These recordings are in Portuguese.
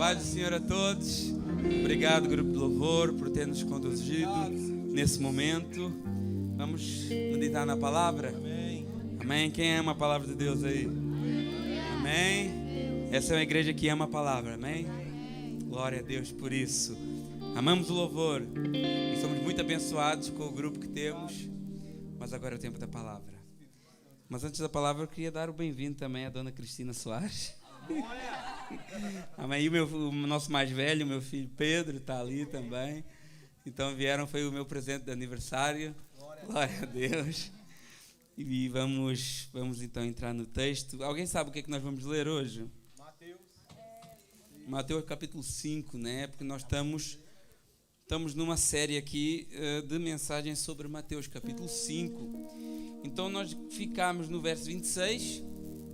Paz do Senhor a todos. Obrigado, grupo de louvor, por ter nos conduzido nesse momento. Vamos meditar na palavra? Amém. Amém. Quem ama a palavra de Deus aí? Amém. Essa é uma igreja que ama a palavra. Amém. Glória a Deus por isso. Amamos o louvor e somos muito abençoados com o grupo que temos. Mas agora é o tempo da palavra. Mas antes da palavra eu queria dar o bem-vindo também à dona Cristina Soares. Amém. E o nosso mais velho, meu filho Pedro, está ali também. Então foi o meu presente de aniversário. Glória a Deus. E vamos então entrar no texto. Alguém sabe o que é que nós vamos ler hoje? Mateus capítulo 5, né? Porque nós estamos numa série aqui de mensagens sobre Mateus capítulo 5. Então nós ficámos no verso 26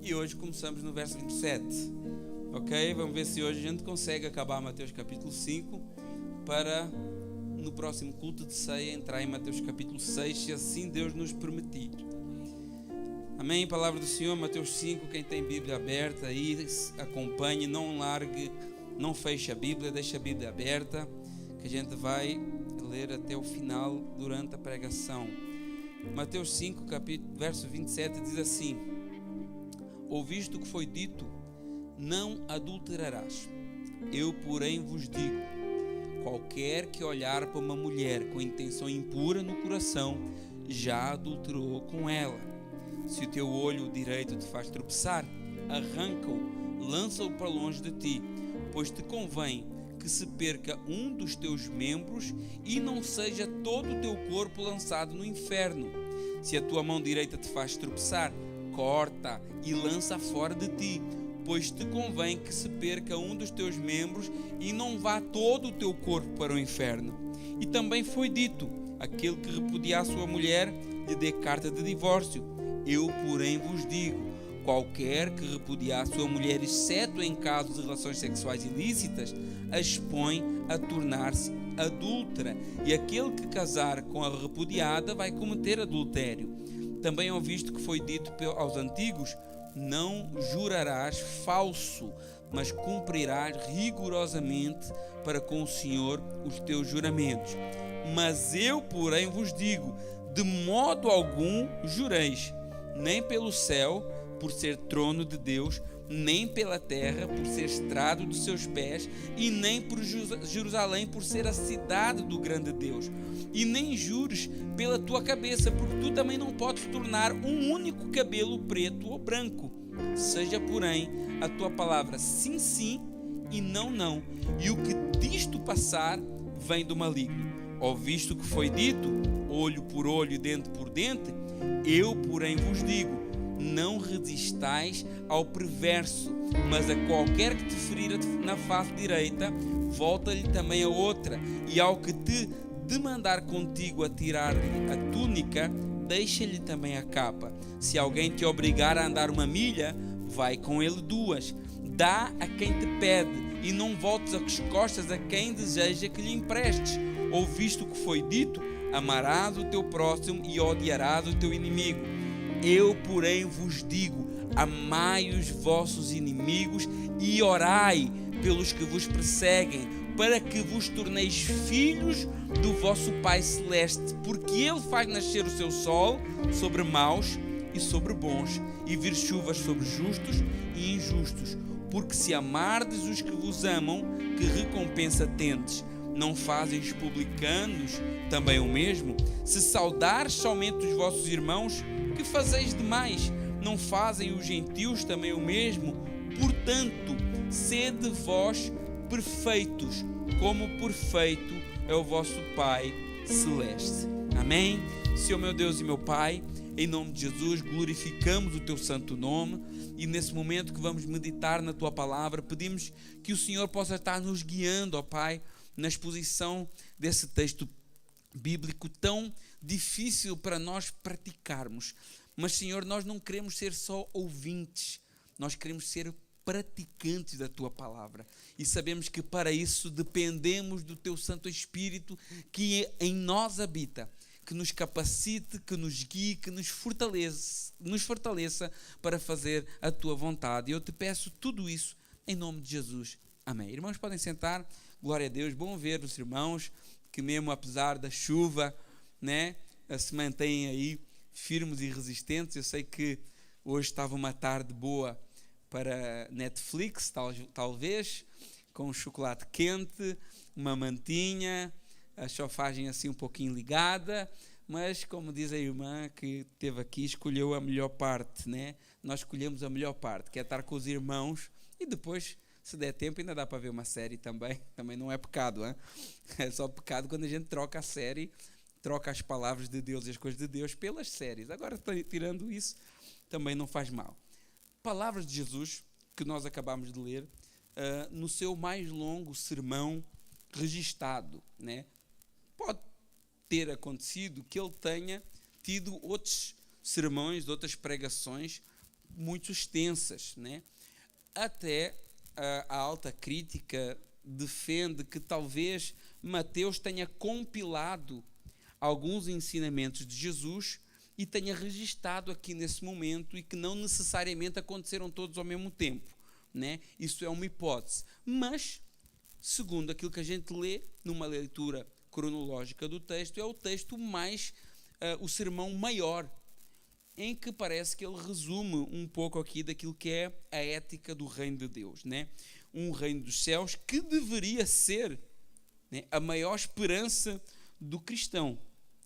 e hoje começamos no verso 27. Ok? Vamos ver se hoje a gente consegue acabar Mateus capítulo 5 para no próximo culto de ceia entrar em Mateus capítulo 6, se assim Deus nos permitir. Amém? Palavra do Senhor, Mateus 5, quem tem Bíblia aberta aí, acompanhe, não largue, não feche a Bíblia, deixe a Bíblia aberta, que a gente vai ler até o final durante a pregação. Mateus 5, verso 27 diz assim: ouviste o que foi dito, não adulterarás. Eu, porém, vos digo, qualquer que olhar para uma mulher com intenção impura no coração, já adulterou com ela. Se o teu olho direito te faz tropeçar, arranca-o, lança-o para longe de ti, pois te convém que se perca um dos teus membros e não seja todo o teu corpo lançado no inferno. Se a tua mão direita te faz tropeçar, corta e lança fora de ti, pois te convém que se perca um dos teus membros e não vá todo o teu corpo para o inferno. E também foi dito, aquele que repudiar a sua mulher, lhe dê carta de divórcio. Eu, porém, vos digo, qualquer que repudiar a sua mulher, exceto em caso de relações sexuais ilícitas, a expõe a tornar-se adúltera, e aquele que casar com a repudiada vai cometer adultério. Também ouviste que foi dito aos antigos, não jurarás falso, mas cumprirás rigorosamente para com o Senhor os teus juramentos. Mas eu, porém, vos digo, de modo algum jureis, nem pelo céu, por ser trono de Deus, nem pela terra, por ser estrado dos seus pés, e nem por Jerusalém, por ser a cidade do grande Deus. E nem jures pela tua cabeça, porque tu também não podes tornar um único cabelo preto ou branco. Seja, porém, a tua palavra sim, sim, e não, não. E o que disto passar, vem do maligno. Ouviste o que foi dito, olho por olho e dente por dente? Eu, porém, vos digo, não resistais ao perverso, mas a qualquer que te ferir na face direita, volta-lhe também a outra, e ao que te demandar contigo a tirar-lhe a túnica, deixa-lhe também a capa. Se alguém te obrigar a andar 1 milha, vai com ele 2. Dá a quem te pede, e não voltes as costas a quem deseja que lhe emprestes. Ouviste o que foi dito? Amarás o teu próximo e odiarás o teu inimigo. Eu, porém, vos digo, amai os vossos inimigos e orai pelos que vos perseguem, para que vos torneis filhos do vosso Pai Celeste, porque Ele faz nascer o seu sol sobre maus e sobre bons, e vir chuvas sobre justos e injustos. Porque se amardes os que vos amam, que recompensa tendes? Não fazem os publicanos também o mesmo? Se saudares somente os vossos irmãos, que fazeis demais? Não fazem os gentios também o mesmo? Portanto, sede vós perfeitos, como perfeito é o vosso Pai Celeste. Amém? Senhor meu Deus e meu Pai, em nome de Jesus, glorificamos o Teu santo nome, e nesse momento que vamos meditar na Tua palavra, pedimos que o Senhor possa estar nos guiando, ó Pai, na exposição desse texto bíblico tão difícil para nós praticarmos. Mas, Senhor, nós não queremos ser só ouvintes, nós queremos ser praticantes da Tua palavra. E sabemos que para isso dependemos do Teu Santo Espírito que em nós habita, que nos capacite, que nos guie, que nos fortaleça para fazer a Tua vontade. E eu te peço tudo isso em nome de Jesus. Amém. Irmãos, podem sentar. Glória a Deus. Bom ver os irmãos que mesmo apesar da chuva, né, se mantêm aí firmes e resistentes. Eu sei que hoje estava uma tarde boa para Netflix, talvez, com um chocolate quente, uma mantinha, a chofagem assim um pouquinho ligada, mas como diz a irmã que esteve aqui, escolheu a melhor parte, né? Nós escolhemos a melhor parte, que é estar com os irmãos e depois, se der tempo, ainda dá para ver uma série também não é pecado, hein? É só pecado quando a gente troca a série, troca as palavras de Deus e as coisas de Deus pelas séries. Agora, tirando isso, também não faz mal. Palavras de Jesus, que nós acabamos de ler, no seu mais longo sermão registado, né? Pode ter acontecido que ele tenha tido outros sermões, outras pregações muito extensas, né? Até a alta crítica defende que talvez Mateus tenha compilado alguns ensinamentos de Jesus e tenha registado aqui nesse momento e que não necessariamente aconteceram todos ao mesmo tempo, né? Isso é uma hipótese, mas segundo aquilo que a gente lê numa leitura cronológica do texto, é o texto mais, o sermão maior, em que parece que ele resume um pouco aqui daquilo que é a ética do reino de Deus, né? Um reino dos céus que deveria ser, né, a maior esperança do cristão.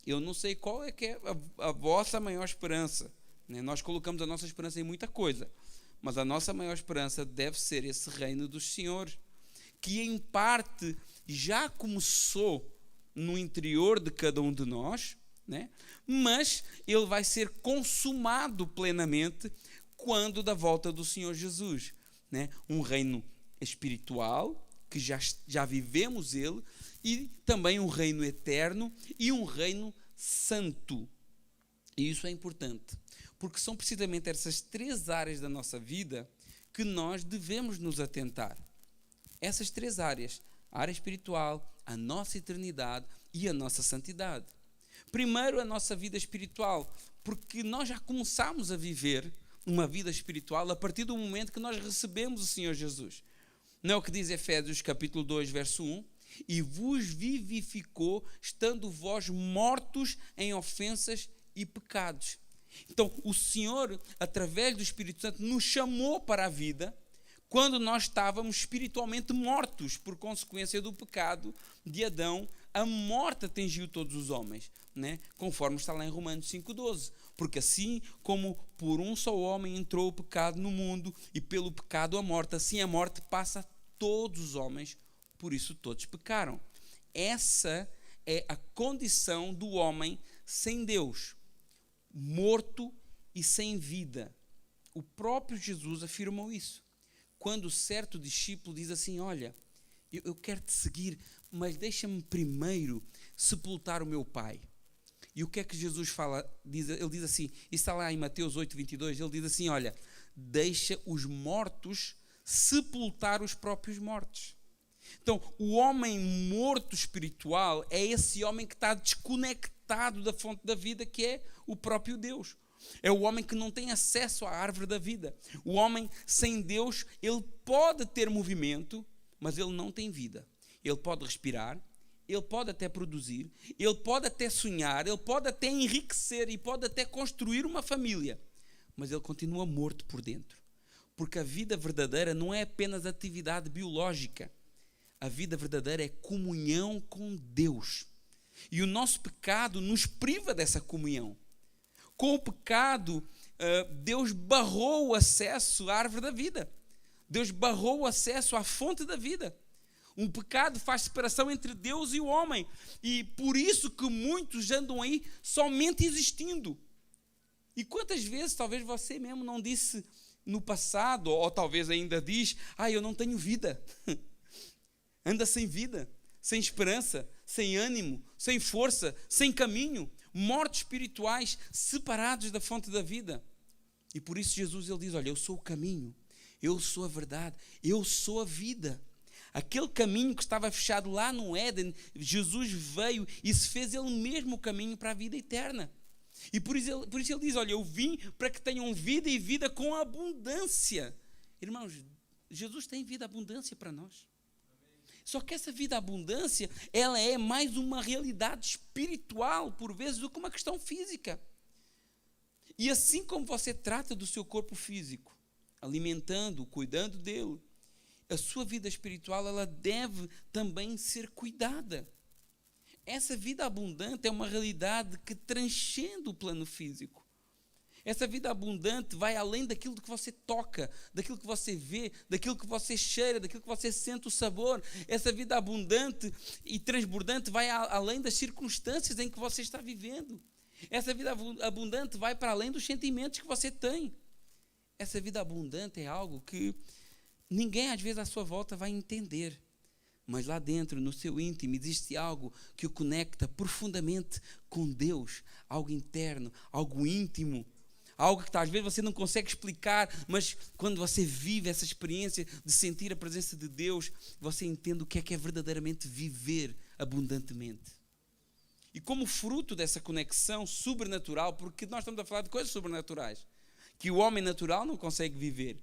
Eu não sei qual é que é a vossa maior esperança, né? Nós colocamos a nossa esperança em muita coisa, mas a nossa maior esperança deve ser esse reino dos senhores, que em parte já começou no interior de cada um de nós, né? Mas ele vai ser consumado plenamente quando da volta do Senhor Jesus, né? Um reino espiritual, que já vivemos ele, e também um reino eterno e um reino santo. E isso é importante, porque são precisamente essas três áreas da nossa vida que nós devemos nos atentar. Essas três áreas, a área espiritual, a nossa eternidade e a nossa santidade. Primeiro, a nossa vida espiritual, porque nós já começamos a viver uma vida espiritual a partir do momento que nós recebemos o Senhor Jesus. Não é o que diz Efésios capítulo 2, verso 1? E vos vivificou, estando vós mortos em ofensas e pecados. Então, o Senhor, através do Espírito Santo, nos chamou para a vida quando nós estávamos espiritualmente mortos por consequência do pecado de Adão. A morte atingiu todos os homens, né? Conforme está lá em Romanos 5,12. Porque assim como por um só homem entrou o pecado no mundo e pelo pecado a morte, assim a morte passa a todos os homens, por isso todos pecaram. Essa é a condição do homem sem Deus, morto e sem vida. O próprio Jesus afirmou isso. Quando certo discípulo diz assim, olha, eu quero te seguir, mas deixa-me primeiro sepultar o meu pai. E o que é que Jesus fala? Ele diz assim, isso está lá em Mateus 8, 22, ele diz assim, olha, deixa os mortos sepultar os próprios mortos. Então, o homem morto espiritual é esse homem que está desconectado da fonte da vida, que é o próprio Deus. É o homem que não tem acesso à árvore da vida. O homem sem Deus, ele pode ter movimento, mas ele não tem vida. Ele pode respirar, ele pode até produzir, ele pode até sonhar, ele pode até enriquecer e pode até construir uma família, mas ele continua morto por dentro. Porque a vida verdadeira não é apenas atividade biológica. A vida verdadeira é comunhão com Deus. E o nosso pecado nos priva dessa comunhão. Com o pecado, Deus barrou o acesso à árvore da vida. Deus barrou o acesso à fonte da vida. Um pecado faz separação entre Deus e o homem. E por isso que muitos andam aí somente existindo. E quantas vezes, talvez você mesmo não disse no passado, ou talvez ainda diz, eu não tenho vida. Anda sem vida, sem esperança, sem ânimo, sem força, sem caminho. Mortos espirituais, separados da fonte da vida. E por isso Jesus ele diz, olha, eu sou o caminho, eu sou a verdade, eu sou a vida. Aquele caminho que estava fechado lá no Éden, Jesus veio e se fez ele mesmo o caminho para a vida eterna. E por isso ele diz, olha, eu vim para que tenham vida e vida com abundância. Irmãos, Jesus tem vida e abundância para nós. Só que essa vida abundância, ela é mais uma realidade espiritual, por vezes, do que uma questão física. E assim como você trata do seu corpo físico, alimentando, cuidando dele, a sua vida espiritual, ela deve também ser cuidada. Essa vida abundante é uma realidade que transcende o plano físico. Essa vida abundante vai além daquilo que você toca, daquilo que você vê, daquilo que você cheira, daquilo que você sente o sabor. Essa vida abundante e transbordante vai além das circunstâncias em que você está vivendo. Essa vida abundante vai para além dos sentimentos que você tem. Essa vida abundante é algo que ninguém, às vezes, à sua volta vai entender. Mas lá dentro, no seu íntimo, existe algo que o conecta profundamente com Deus. Algo interno, algo íntimo. Algo que às vezes você não consegue explicar, mas quando você vive essa experiência de sentir a presença de Deus, você entende o que é verdadeiramente viver abundantemente. E como fruto dessa conexão sobrenatural, porque nós estamos a falar de coisas sobrenaturais, que o homem natural não consegue viver.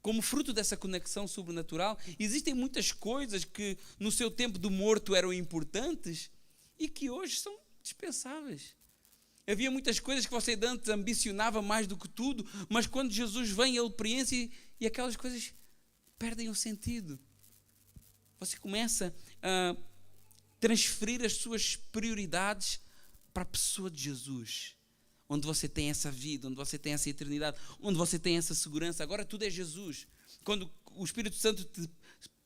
Como fruto dessa conexão sobrenatural, existem muitas coisas que no seu tempo do morto eram importantes e que hoje são dispensáveis. Havia muitas coisas que você antes ambicionava mais do que tudo, mas quando Jesus vem, ele preenche e aquelas coisas perdem o sentido. Você começa a transferir as suas prioridades para a pessoa de Jesus, onde você tem essa vida, onde você tem essa eternidade, onde você tem essa segurança. Agora tudo é Jesus. Quando o Espírito Santo te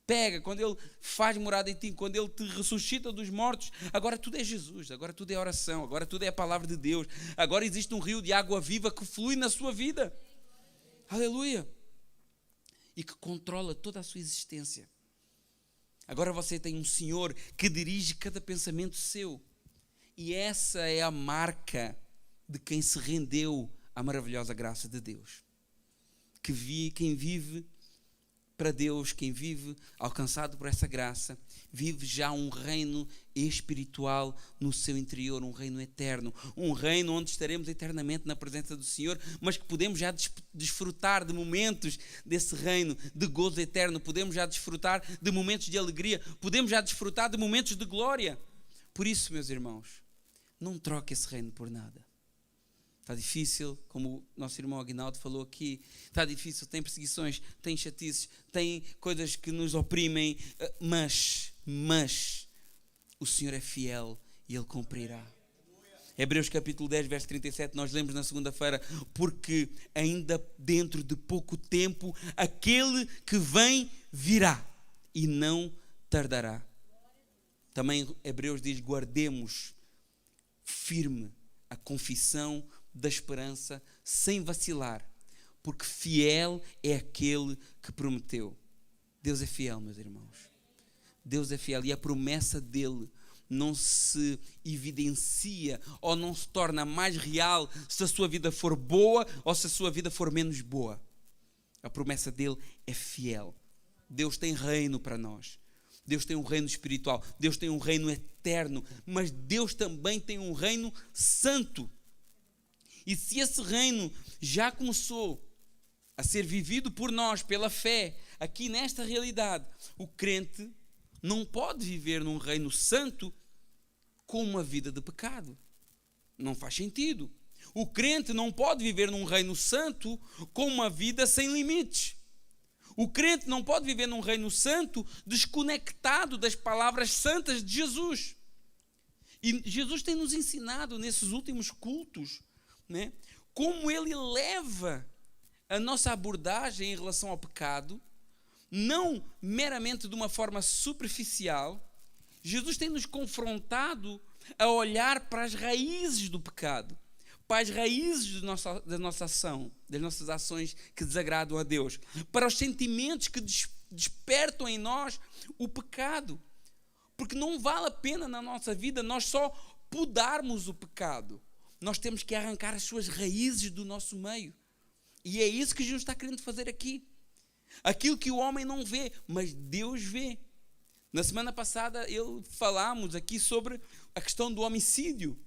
pega, quando Ele faz morada em ti, quando Ele te ressuscita dos mortos, agora tudo é Jesus, agora tudo é oração, agora tudo é a palavra de Deus, agora existe um rio de água viva que flui na sua vida. Aleluia! E que controla toda a sua existência. Agora você tem um Senhor que dirige cada pensamento seu. E essa é a marca de quem se rendeu à maravilhosa graça de Deus. Quem vive para Deus, quem vive alcançado por essa graça, vive já um reino espiritual no seu interior, um reino eterno, um reino onde estaremos eternamente na presença do Senhor, mas que podemos já desfrutar de momentos desse reino, de gozo eterno, podemos já desfrutar de momentos de alegria, podemos já desfrutar de momentos de glória. Por isso, meus irmãos, não troque esse reino por nada. Está difícil, como o nosso irmão Aguinaldo falou aqui, está difícil, tem perseguições, tem chatices, tem coisas que nos oprimem, mas o Senhor é fiel e Ele cumprirá. Hebreus capítulo 10, verso 37, nós lemos na segunda-feira, porque ainda dentro de pouco tempo, aquele que vem virá e não tardará. Também Hebreus diz, guardemos firme a confissão da esperança, sem vacilar, porque fiel é aquele que prometeu. Deus é fiel, meus irmãos. Deus é fiel e a promessa dele não se evidencia ou não se torna mais real se a sua vida for boa ou se a sua vida for menos boa. A promessa dele é fiel. Deus tem reino para nós. Deus tem um reino espiritual. Deus tem um reino eterno. Mas Deus também tem um reino santo. E se esse reino já começou a ser vivido por nós, pela fé, aqui nesta realidade, o crente não pode viver num reino santo com uma vida de pecado. Não faz sentido. O crente não pode viver num reino santo com uma vida sem limites. O crente não pode viver num reino santo desconectado das palavras santas de Jesus. E Jesus tem nos ensinado nesses últimos cultos, né, como ele leva a nossa abordagem em relação ao pecado, não meramente de uma forma superficial. Jesus tem nos confrontado a olhar para as raízes do pecado, para as raízes da nossa ação, das nossas ações que desagradam a Deus, para os sentimentos que despertam em nós o pecado, porque não vale a pena na nossa vida nós só podarmos o pecado. Nós temos que arrancar as suas raízes do nosso meio. E é isso que Jesus está querendo fazer aqui. Aquilo que o homem não vê, mas Deus vê. Na semana passada falámos aqui sobre a questão do homicídio.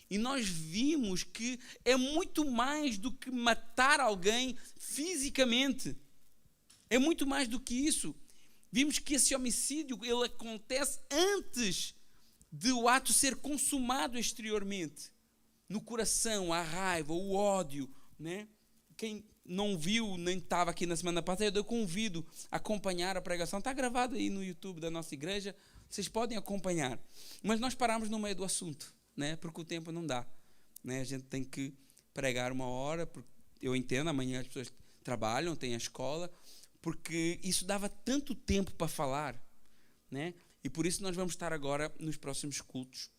E nós vimos que é muito mais do que matar alguém fisicamente. É muito mais do que isso. vimos que esse homicídio ele acontece antes de o ato ser consumado exteriormente. No coração, a raiva, o ódio, né? Quem não viu, nem estava aqui na semana passada, eu convido a acompanhar a pregação. Está gravado aí no YouTube da nossa igreja, vocês podem acompanhar. Mas nós paramos no meio do assunto, né? Porque o tempo não dá, né? A gente tem que pregar 1 hora, porque eu entendo, amanhã as pessoas trabalham, têm a escola, porque isso dava tanto tempo para falar, né? E por isso nós vamos estar agora, nos próximos cultos,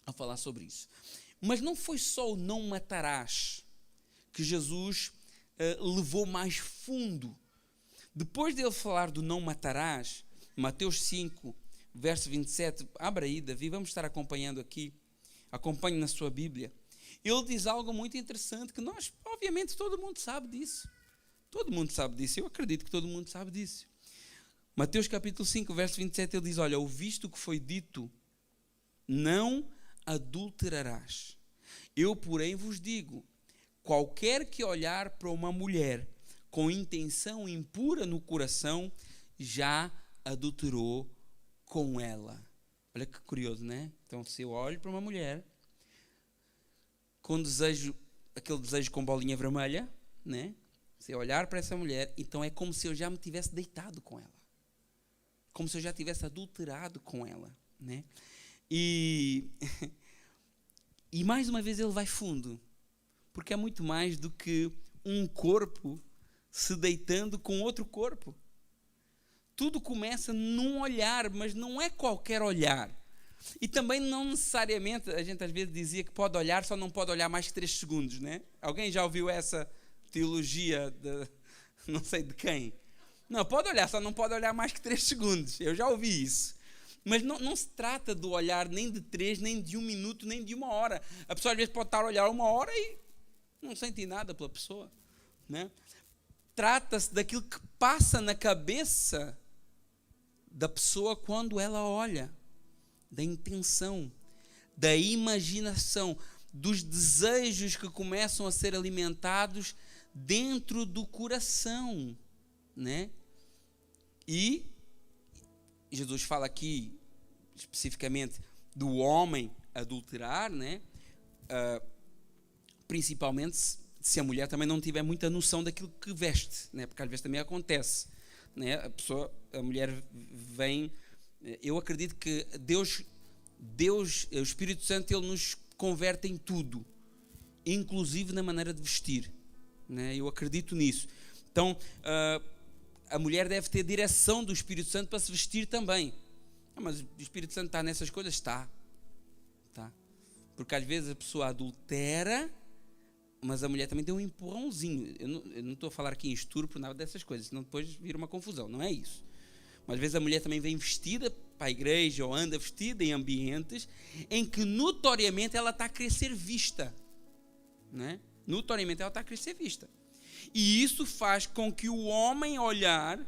a falar sobre isso. Mas não foi só o não matarás que Jesus levou mais fundo. Depois de ele falar do não matarás, Mateus 5, verso 27, abre aí, Davi, vamos estar acompanhando aqui, acompanhe na sua Bíblia. Ele diz algo muito interessante que nós, obviamente, todo mundo sabe disso. Todo mundo sabe disso, eu acredito que todo mundo sabe disso. Mateus capítulo 5, verso 27, ele diz, olha, ouvisto o que foi dito, não adulterarás. Eu, porém, vos digo, qualquer que olhar para uma mulher com intenção impura no coração, já adulterou com ela. Olha que curioso, né? Então, se eu olho para uma mulher com desejo, aquele desejo com bolinha vermelha, né? Se eu olhar para essa mulher, então é como se eu já me tivesse deitado com ela. Como se eu já tivesse adulterado com ela, né? E mais uma vez ele vai fundo, porque é muito mais do que um corpo se deitando com outro corpo. Tudo começa num olhar, mas não é qualquer olhar. E também não necessariamente, a gente às vezes dizia que pode olhar, só não pode olhar mais que 3 segundos, né? Alguém já ouviu essa teologia de não sei de quem? Não, pode olhar, só não pode olhar mais que 3 segundos. Eu já ouvi isso. Mas não se trata do olhar nem de 3, nem de 1 minuto, nem de 1 hora. A pessoa às vezes pode estar a olhar 1 hora e não sente nada pela pessoa, né? Trata-se daquilo que passa na cabeça da pessoa quando ela olha, da intenção, da imaginação, dos desejos que começam a ser alimentados dentro do coração, né? E Jesus fala aqui especificamente do homem adulterar, né? Principalmente se a mulher também não tiver muita noção daquilo que veste, né? Porque às vezes também acontece, né? A mulher vem, eu acredito que Deus, o Espírito Santo, ele nos converte em tudo, inclusive na maneira de vestir, né? Eu acredito nisso. Então, a mulher deve ter direção do Espírito Santo para se vestir também. Mas o Espírito Santo está nessas coisas? Está. Porque às vezes a pessoa adultera, mas a mulher também tem um empurrãozinho. Eu não estou a falar aqui em estupro, nada dessas coisas, senão depois vira uma confusão. Não é isso. Mas às vezes a mulher também vem vestida para a igreja ou anda vestida em ambientes em que notoriamente ela está a querer ser vista, né? Notoriamente ela está a querer ser vista. E isso faz com que o homem olhar,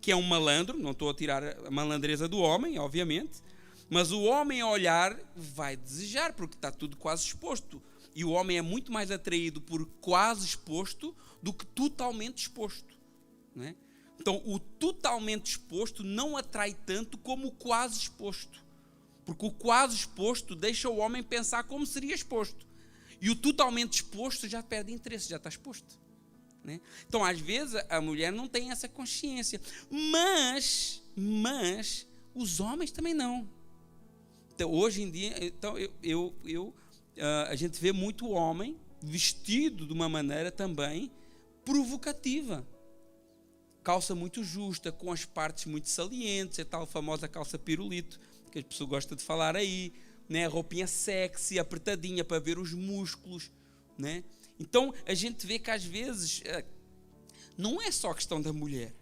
que é um malandro, não estou a tirar a malandreza do homem, obviamente, mas o homem olhar vai desejar, porque está tudo quase exposto. E o homem é muito mais atraído por quase exposto do que totalmente exposto, né? Então, o totalmente exposto não atrai tanto como o quase exposto. Porque o quase exposto deixa o homem pensar como seria exposto. E o totalmente exposto já perde interesse, já está exposto, né? Então, às vezes, a mulher não tem essa consciência. Mas os homens também não. Então, hoje em dia, então, a gente vê muito homem vestido de uma maneira também provocativa. Calça muito justa, com as partes muito salientes, a tal famosa calça pirulito, que as pessoas gostam de falar aí, né? Roupinha sexy, apertadinha para ver os músculos, né? Então a gente vê que às vezes não é só questão da mulher,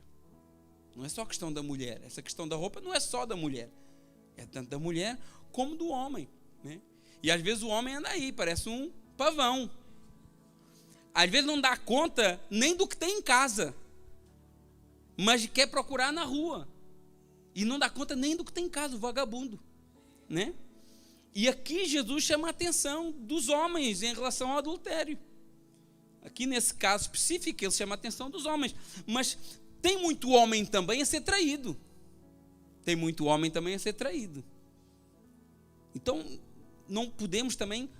não é só questão da mulher, essa questão da roupa não é só da mulher, é tanto da mulher como do homem, né? E às vezes o homem anda aí, parece um pavão, às vezes não dá conta nem do que tem em casa, mas quer procurar na rua e não dá conta nem do que tem em casa, o vagabundo, né? E aqui Jesus chama a atenção dos homens em relação ao adultério. Aqui nesse caso específico ele chama a atenção dos homens, mas Tem muito homem também a ser traído. Tem muito homem também a ser traído. Então, não podemos também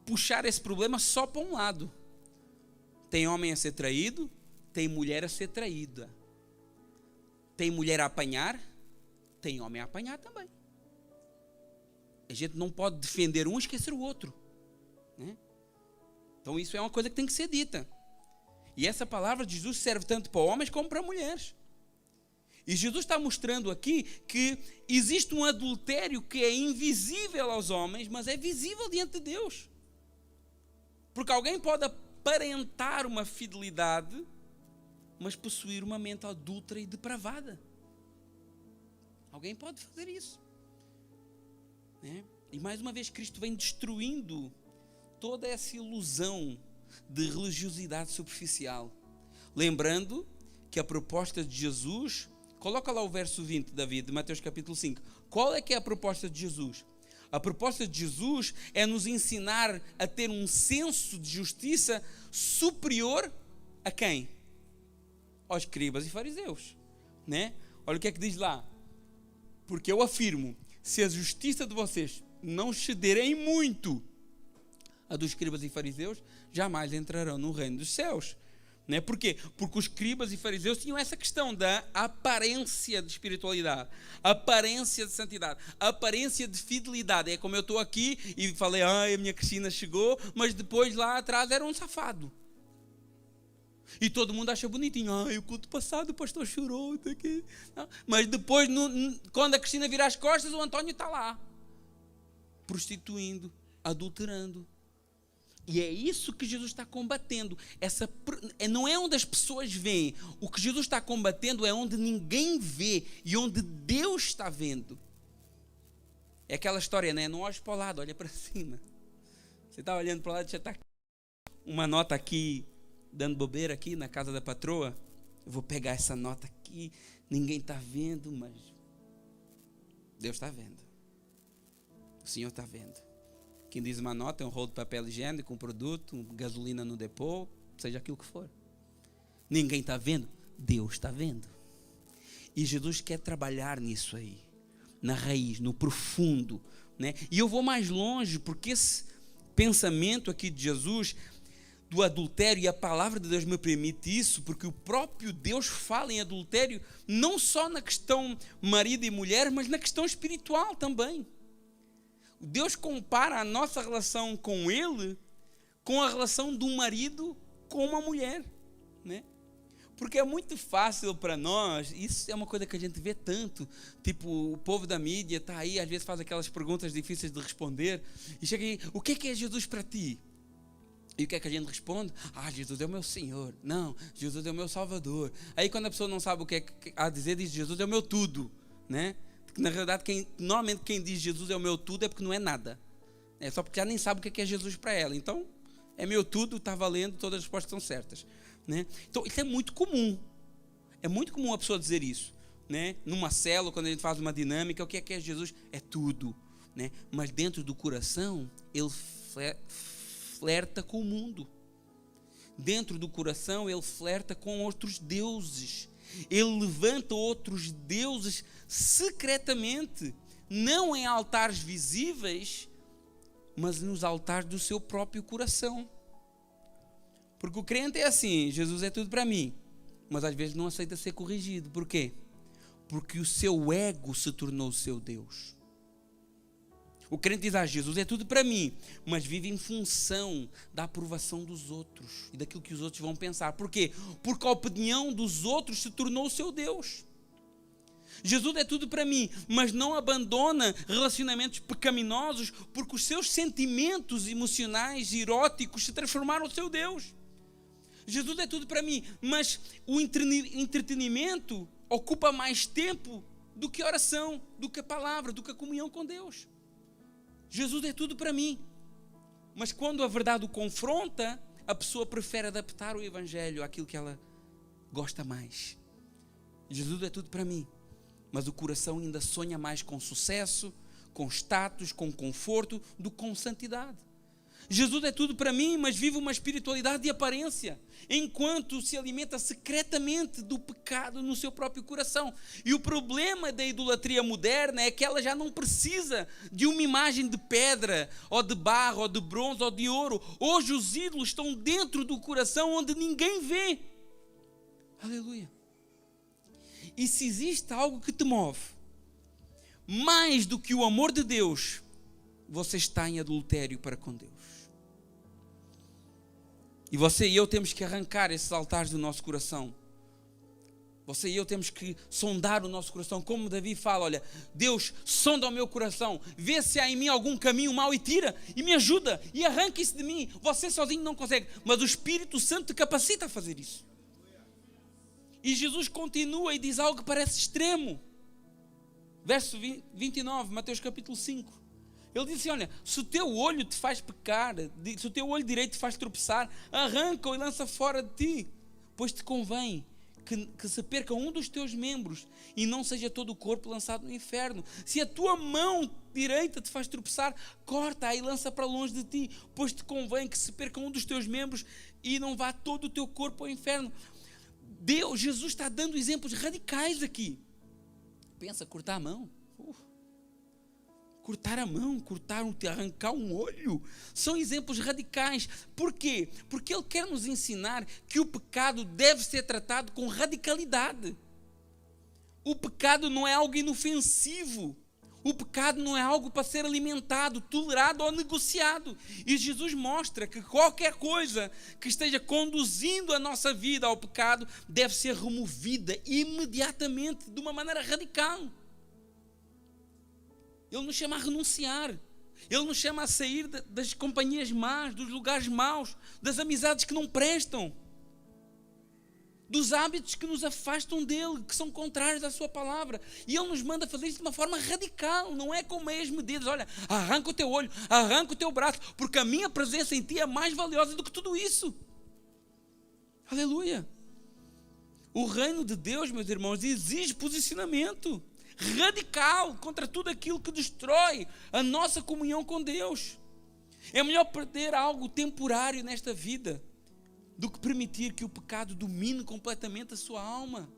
puxar esse problema só para um lado. Tem homem a ser traído, tem mulher a ser traída. Tem mulher a apanhar, tem homem a apanhar também. A gente não pode defender um e esquecer o outro, né? Então isso é uma coisa que tem que ser dita. E essa palavra de Jesus serve tanto para homens como para mulheres. E Jesus está mostrando aqui que existe um adultério que é invisível aos homens, mas é visível diante de Deus. Porque alguém pode aparentar uma fidelidade, mas possuir uma mente adúltera e depravada. Alguém pode fazer isso, né? E mais uma vez Cristo vem destruindo toda essa ilusão de religiosidade superficial. Lembrando que a proposta de Jesus, coloca lá o verso 20, David, de Mateus capítulo 5. Qual é que é a proposta de Jesus? A proposta de Jesus é nos ensinar a ter um senso de justiça superior a quem? Aos escribas e fariseus, né? Olha o que é que diz lá. Porque eu afirmo, se a justiça de vocês não excederem muito a dos escribas e fariseus, jamais entrarão no reino dos céus. Né? Por quê? Porque os escribas e fariseus tinham essa questão da aparência de espiritualidade, aparência de santidade, aparência de fidelidade. É como eu estou aqui e falei, a minha Cristina chegou, mas depois lá atrás era um safado. E todo mundo acha bonitinho. O culto passado o pastor chorou. Tá aqui. Mas depois, quando a Cristina vira as costas, o António está lá, prostituindo, adulterando. E é isso que Jesus está combatendo. Não é onde as pessoas veem. O que Jesus está combatendo é onde ninguém vê e onde Deus está vendo. É aquela história, né? Não olhe para o lado, olha para cima. Você está olhando para o lado, já está uma nota aqui, dando bobeira aqui na casa da patroa. Eu vou pegar essa nota aqui, ninguém está vendo, mas Deus está vendo. O Senhor está vendo. Quem diz uma nota é um rolo de papel higiênico, um produto, gasolina no depô, seja aquilo que for. Ninguém está vendo, Deus está vendo. E Jesus quer trabalhar nisso aí, na raiz, no profundo, né? E eu vou mais longe, porque esse pensamento aqui de Jesus do adultério, e a palavra de Deus me permite isso, porque o próprio Deus fala em adultério não só na questão marido e mulher, mas na questão espiritual também. Deus compara a nossa relação com Ele com a relação de um marido com uma mulher, né? Porque é muito fácil para nós, isso é uma coisa que a gente vê tanto, tipo, o povo da mídia está aí, às vezes faz aquelas perguntas difíceis de responder, e chega aí, o que é Jesus para ti? E o que é que a gente responde? Jesus é o meu Senhor. Não, Jesus é o meu Salvador. Aí quando a pessoa não sabe o que é que há a dizer, diz, Jesus é o meu tudo, né? Porque na realidade, normalmente quem diz Jesus é o meu tudo é porque não é nada. É só porque já nem sabe o que é Jesus para ela. Então, é meu tudo, está valendo, todas as respostas são certas, né? Então, isso é muito comum. É muito comum a pessoa dizer isso, né? Numa célula, quando a gente faz uma dinâmica, o que é Jesus? É tudo, né? Mas dentro do coração, ele flerta com o mundo. Dentro do coração, ele flerta com outros deuses. Ele levanta outros deuses secretamente, não em altares visíveis, mas nos altares do seu próprio coração. Porque o crente é assim, Jesus é tudo para mim, mas às vezes não aceita ser corrigido. Por quê? Porque o seu ego se tornou o seu Deus. O crente diz, Jesus é tudo para mim, mas vive em função da aprovação dos outros e daquilo que os outros vão pensar. Por quê? Porque a opinião dos outros se tornou o seu Deus. Jesus é tudo para mim, mas não abandona relacionamentos pecaminosos porque os seus sentimentos emocionais e eróticos se transformaram no seu Deus. Jesus é tudo para mim, mas o entretenimento ocupa mais tempo do que a oração, do que a palavra, do que a comunhão com Deus. Jesus é tudo para mim, mas quando a verdade o confronta, a pessoa prefere adaptar o evangelho àquilo que ela gosta mais. Jesus é tudo para mim, mas o coração ainda sonha mais com sucesso, com status, com conforto, do que com santidade. Jesus é tudo para mim, mas vive uma espiritualidade de aparência, enquanto se alimenta secretamente do pecado no seu próprio coração. E o problema da idolatria moderna é que ela já não precisa de uma imagem de pedra, ou de barro, ou de bronze, ou de ouro. Hoje os ídolos estão dentro do coração, onde ninguém vê. Aleluia. E se existe algo que te move, mais do que o amor de Deus, você está em adultério para com Deus. E você e eu temos que arrancar esses altares do nosso coração. Você e eu temos que sondar o nosso coração. Como Davi fala, olha, Deus, sonda o meu coração, vê se há em mim algum caminho mau e tira, e me ajuda, e arranca isso de mim. Você sozinho não consegue, mas o Espírito Santo te capacita a fazer isso. E Jesus continua e diz algo que parece extremo. Verso 29, Mateus capítulo 5. Ele disse, olha, se o teu olho te faz pecar, se o teu olho direito te faz tropeçar, arranca-o e lança fora de ti, pois te convém que se perca um dos teus membros e não seja todo o corpo lançado no inferno. Se a tua mão direita te faz tropeçar, corta-a e lança para longe de ti, pois te convém que se perca um dos teus membros e não vá todo o teu corpo ao inferno. Jesus está dando exemplos radicais aqui. Pensa, cortar a mão. Cortar a mão, arrancar um olho, são exemplos radicais. Por quê? Porque Ele quer nos ensinar que o pecado deve ser tratado com radicalidade. O pecado não é algo inofensivo. O pecado não é algo para ser alimentado, tolerado ou negociado. E Jesus mostra que qualquer coisa que esteja conduzindo a nossa vida ao pecado deve ser removida imediatamente, de uma maneira radical. Ele nos chama a renunciar. Ele nos chama a sair das companhias más, dos lugares maus, das amizades que não prestam, dos hábitos que nos afastam dele, que são contrários à sua palavra. E Ele nos manda fazer isso de uma forma radical, não é com meias medidas. Olha, arranca o teu olho, arranca o teu braço, porque a minha presença em ti é mais valiosa do que tudo isso. Aleluia. O reino de Deus, meus irmãos, exige posicionamento radical contra tudo aquilo que destrói a nossa comunhão com Deus. É melhor perder algo temporário nesta vida do que permitir que o pecado domine completamente a sua alma.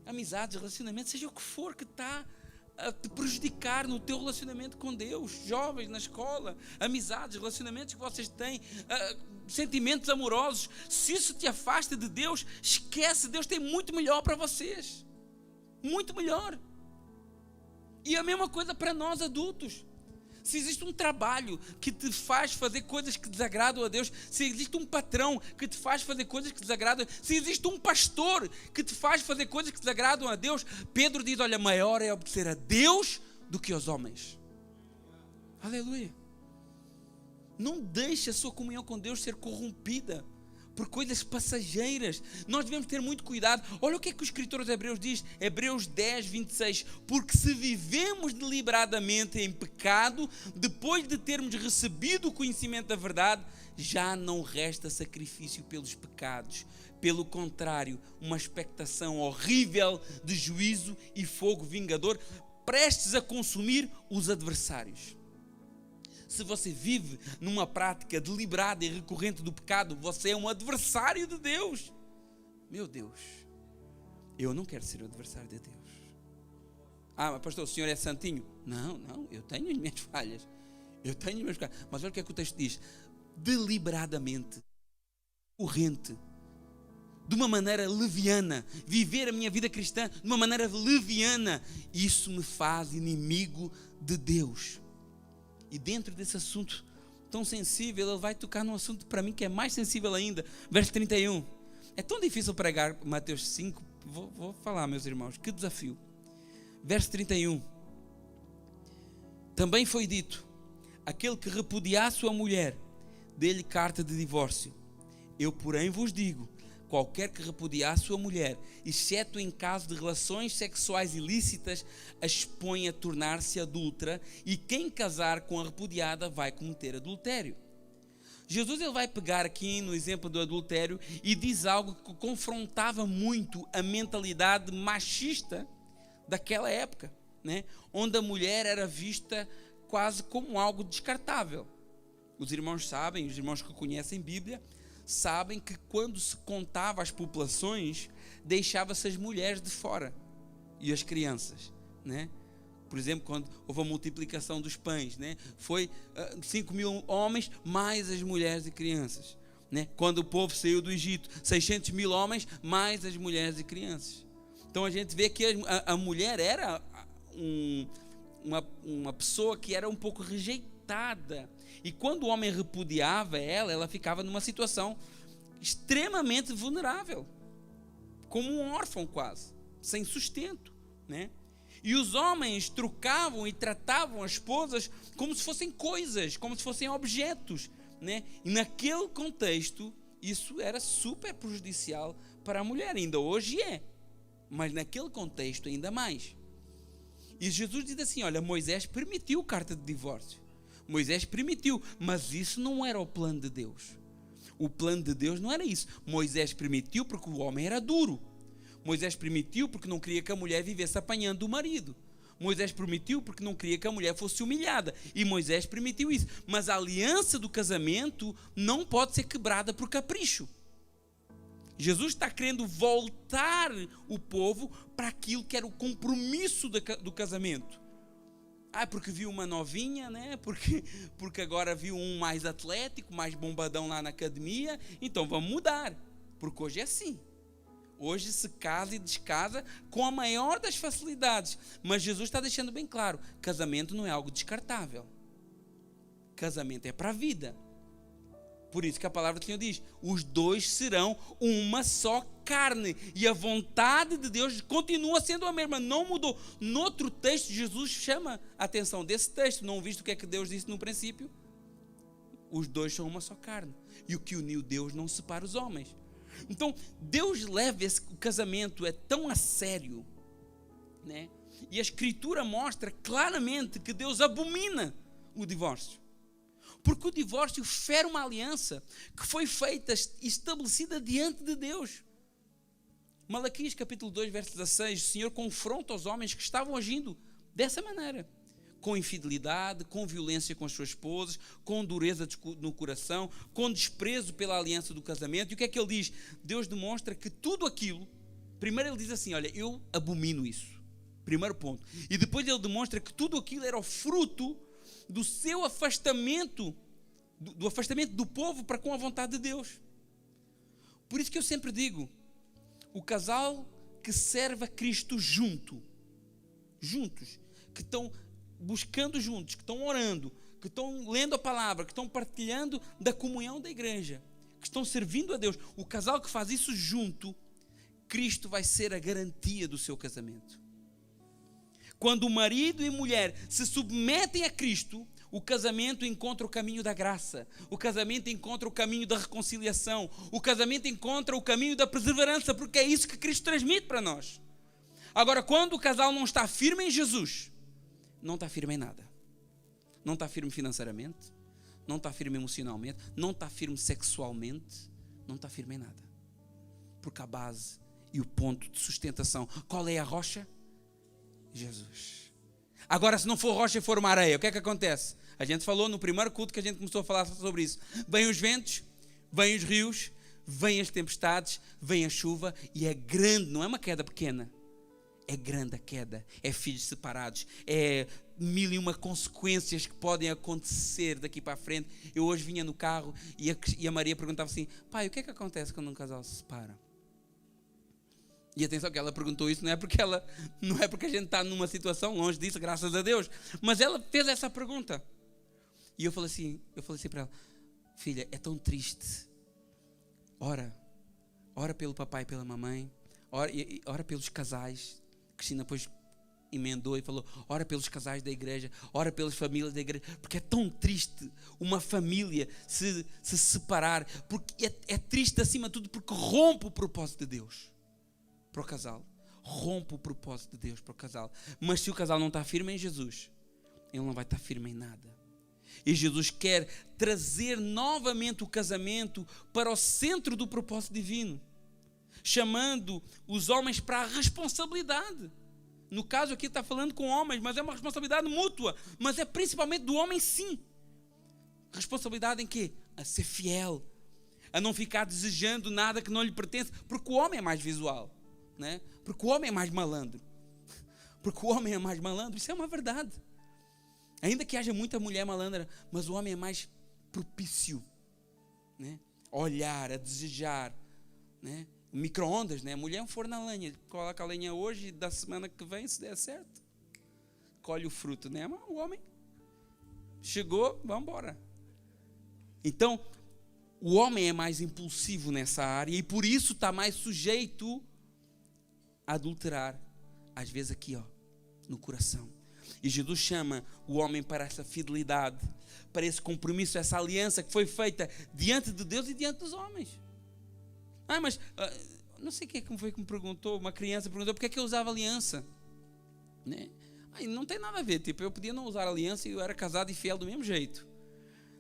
Amizades, relacionamentos, seja o que for que está a te prejudicar no teu relacionamento com Deus. Jovens na escola, amizades, relacionamentos que vocês têm, sentimentos amorosos, se isso te afasta de Deus, esquece, Deus tem muito melhor para vocês. Muito melhor. E a mesma coisa para nós adultos. Se existe um trabalho que te faz fazer coisas que desagradam a Deus, se existe um patrão que te faz fazer coisas que desagradam, se existe um pastor que te faz fazer coisas que desagradam a Deus, Pedro diz, olha, maior é obedecer a Deus do que aos homens. Aleluia. Não deixe a sua comunhão com Deus ser corrompida por coisas passageiras. Nós devemos ter muito cuidado. Olha o que é que o escritor aos Hebreus diz, Hebreus 10, 26, porque se vivemos deliberadamente em pecado, depois de termos recebido o conhecimento da verdade, já não resta sacrifício pelos pecados. Pelo contrário, uma expectação horrível de juízo e fogo vingador, prestes a consumir os adversários. Se você vive numa prática deliberada e recorrente do pecado, você é um adversário de Deus. Meu Deus, eu não quero ser o adversário de Deus. Ah, mas pastor, o senhor é santinho? Não, eu tenho as minhas falhas. Eu tenho os meus pecados. Mas olha o que é que o texto diz. Deliberadamente, corrente, de uma maneira leviana, viver a minha vida cristã de uma maneira leviana, isso me faz inimigo de Deus. E dentro desse assunto tão sensível, ele vai tocar num assunto para mim que é mais sensível ainda. Verso 31. É tão difícil pregar Mateus 5. Vou falar, meus irmãos, que desafio. Verso 31. Também foi dito, aquele que repudiar sua mulher, dê-lhe carta de divórcio. Eu, porém, vos digo, qualquer que repudiar sua mulher, exceto em caso de relações sexuais ilícitas, a expõe a tornar-se adúltera, e quem casar com a repudiada vai cometer adultério. Jesus ele vai pegar aqui no exemplo do adultério e diz algo que confrontava muito a mentalidade machista daquela época, né? Onde a mulher era vista quase como algo descartável. Os irmãos sabem, os irmãos que conhecem Bíblia, sabem que quando se contava as populações, deixava-se as mulheres de fora e as crianças, né? Por exemplo, quando houve a multiplicação dos pães, né? Foi 5.000 homens mais as mulheres e crianças, né? Quando o povo saiu do Egito, 600.000 homens mais as mulheres e crianças. Então a gente vê que a mulher era uma pessoa que era um pouco rejeitada, e quando o homem repudiava ela ficava numa situação extremamente vulnerável, como um órfão quase, sem sustento, né? E os homens trocavam e tratavam as esposas como se fossem coisas, como se fossem objetos, né? E naquele contexto isso era super prejudicial para a mulher, ainda hoje é, mas naquele contexto ainda mais. E Jesus diz assim, olha, Moisés permitiu carta de divórcio, Moisés permitiu, mas isso não era o plano de Deus. O plano de Deus não era isso. Moisés permitiu porque o homem era duro. Moisés permitiu porque não queria que a mulher vivesse apanhando o marido. Moisés permitiu porque não queria que a mulher fosse humilhada. E Moisés permitiu isso. Mas a aliança do casamento não pode ser quebrada por capricho. Jesus está querendo voltar o povo para aquilo que era o compromisso do casamento. Porque viu uma novinha, né? Porque agora viu um mais atlético, mais bombadão lá na academia. Então vamos mudar. Porque hoje é assim. Hoje se casa e descasa com a maior das facilidades. Mas Jesus está deixando bem claro, casamento não é algo descartável. Casamento é para a vida. Por isso que a palavra do Senhor diz, os dois serão uma só carne. E a vontade de Deus continua sendo a mesma, não mudou. No outro texto, Jesus chama a atenção desse texto. Não viste o que é que Deus disse no princípio? Os dois são uma só carne. E o que uniu Deus não separa os homens. Então, Deus leva o casamento é tão a sério, né? E a Escritura mostra claramente que Deus abomina o divórcio. Porque o divórcio fere uma aliança que foi feita e estabelecida diante de Deus. Malaquias capítulo 2, verso 16, o Senhor confronta os homens que estavam agindo dessa maneira. Com infidelidade, com violência com as suas esposas, com dureza no coração, com desprezo pela aliança do casamento. E o que é que ele diz? Deus demonstra que tudo aquilo, primeiro ele diz assim, olha, eu abomino isso. Primeiro ponto. E depois ele demonstra que tudo aquilo era o fruto do seu afastamento, do afastamento do povo para com a vontade de Deus. Por isso que eu sempre digo, o casal que serve a Cristo juntos, que estão buscando juntos, que estão orando, que estão lendo a palavra, que estão partilhando da comunhão da igreja, que estão servindo a Deus, o casal que faz isso junto, Cristo vai ser a garantia do seu casamento. Quando o marido e mulher se submetem a Cristo, o casamento encontra o caminho da graça, o casamento encontra o caminho da reconciliação, o casamento encontra o caminho da perseverança, porque é isso que Cristo transmite para nós. Agora, quando o casal não está firme em Jesus, não está firme em nada. Não está firme financeiramente, não está firme emocionalmente, não está firme sexualmente, não está firme em nada. Porque a base e o ponto de sustentação, qual é a rocha? Jesus. Agora, se não for rocha e for uma areia, o que é que acontece? A gente falou no primeiro culto que a gente começou a falar sobre isso. Vêm os ventos, vêm os rios, vêm as tempestades, vem a chuva e é grande, não é uma queda pequena. É grande a queda, é filhos separados, é 1001 consequências que podem acontecer daqui para a frente. Eu hoje vinha no carro e a Maria perguntava assim, pai, o que é que acontece quando um casal se separa? E atenção que ela perguntou isso, não é porque a gente está numa situação longe disso, graças a Deus, mas ela fez essa pergunta. E eu falei assim para ela, filha, é tão triste. Ora pelo papai e pela mamãe, ora pelos casais. Cristina depois emendou e falou, ora pelos casais da igreja, ora pelas famílias da igreja, porque é tão triste uma família se separar, porque é triste acima de tudo, porque rompe o propósito de Deus para o casal, rompe o propósito de Deus para o casal. Mas se o casal não está firme em Jesus, ele não vai estar firme em nada. E Jesus quer trazer novamente o casamento para o centro do propósito divino, chamando os homens para a responsabilidade No caso aqui está falando com homens, mas é uma responsabilidade mútua. Mas é principalmente do homem, sim. Responsabilidade em quê? A ser fiel. A não ficar desejando nada que não lhe pertence. Porque o homem é mais visual, né? Porque o homem é mais malandro. Porque o homem é mais malandro. Isso é uma verdade. Ainda que haja muita mulher malandra, mas o homem é mais propício, né? A olhar, a desejar, né? Micro-ondas, né? A mulher é um forno a lenha. Coloca a lenha hoje e da semana que vem, se der certo, colhe o fruto, né? Mas o homem chegou, vamos embora. Então, o homem é mais impulsivo nessa área e por isso está mais sujeito a adulterar. Às vezes aqui, ó, no coração. E Jesus chama o homem para essa fidelidade, para esse compromisso, essa aliança que foi feita diante de Deus e diante dos homens. Mas não sei quem foi que me perguntou, uma criança perguntou porque é que eu usava aliança, né? Não tem nada a ver, tipo, eu podia não usar aliança e eu era casado e fiel do mesmo jeito.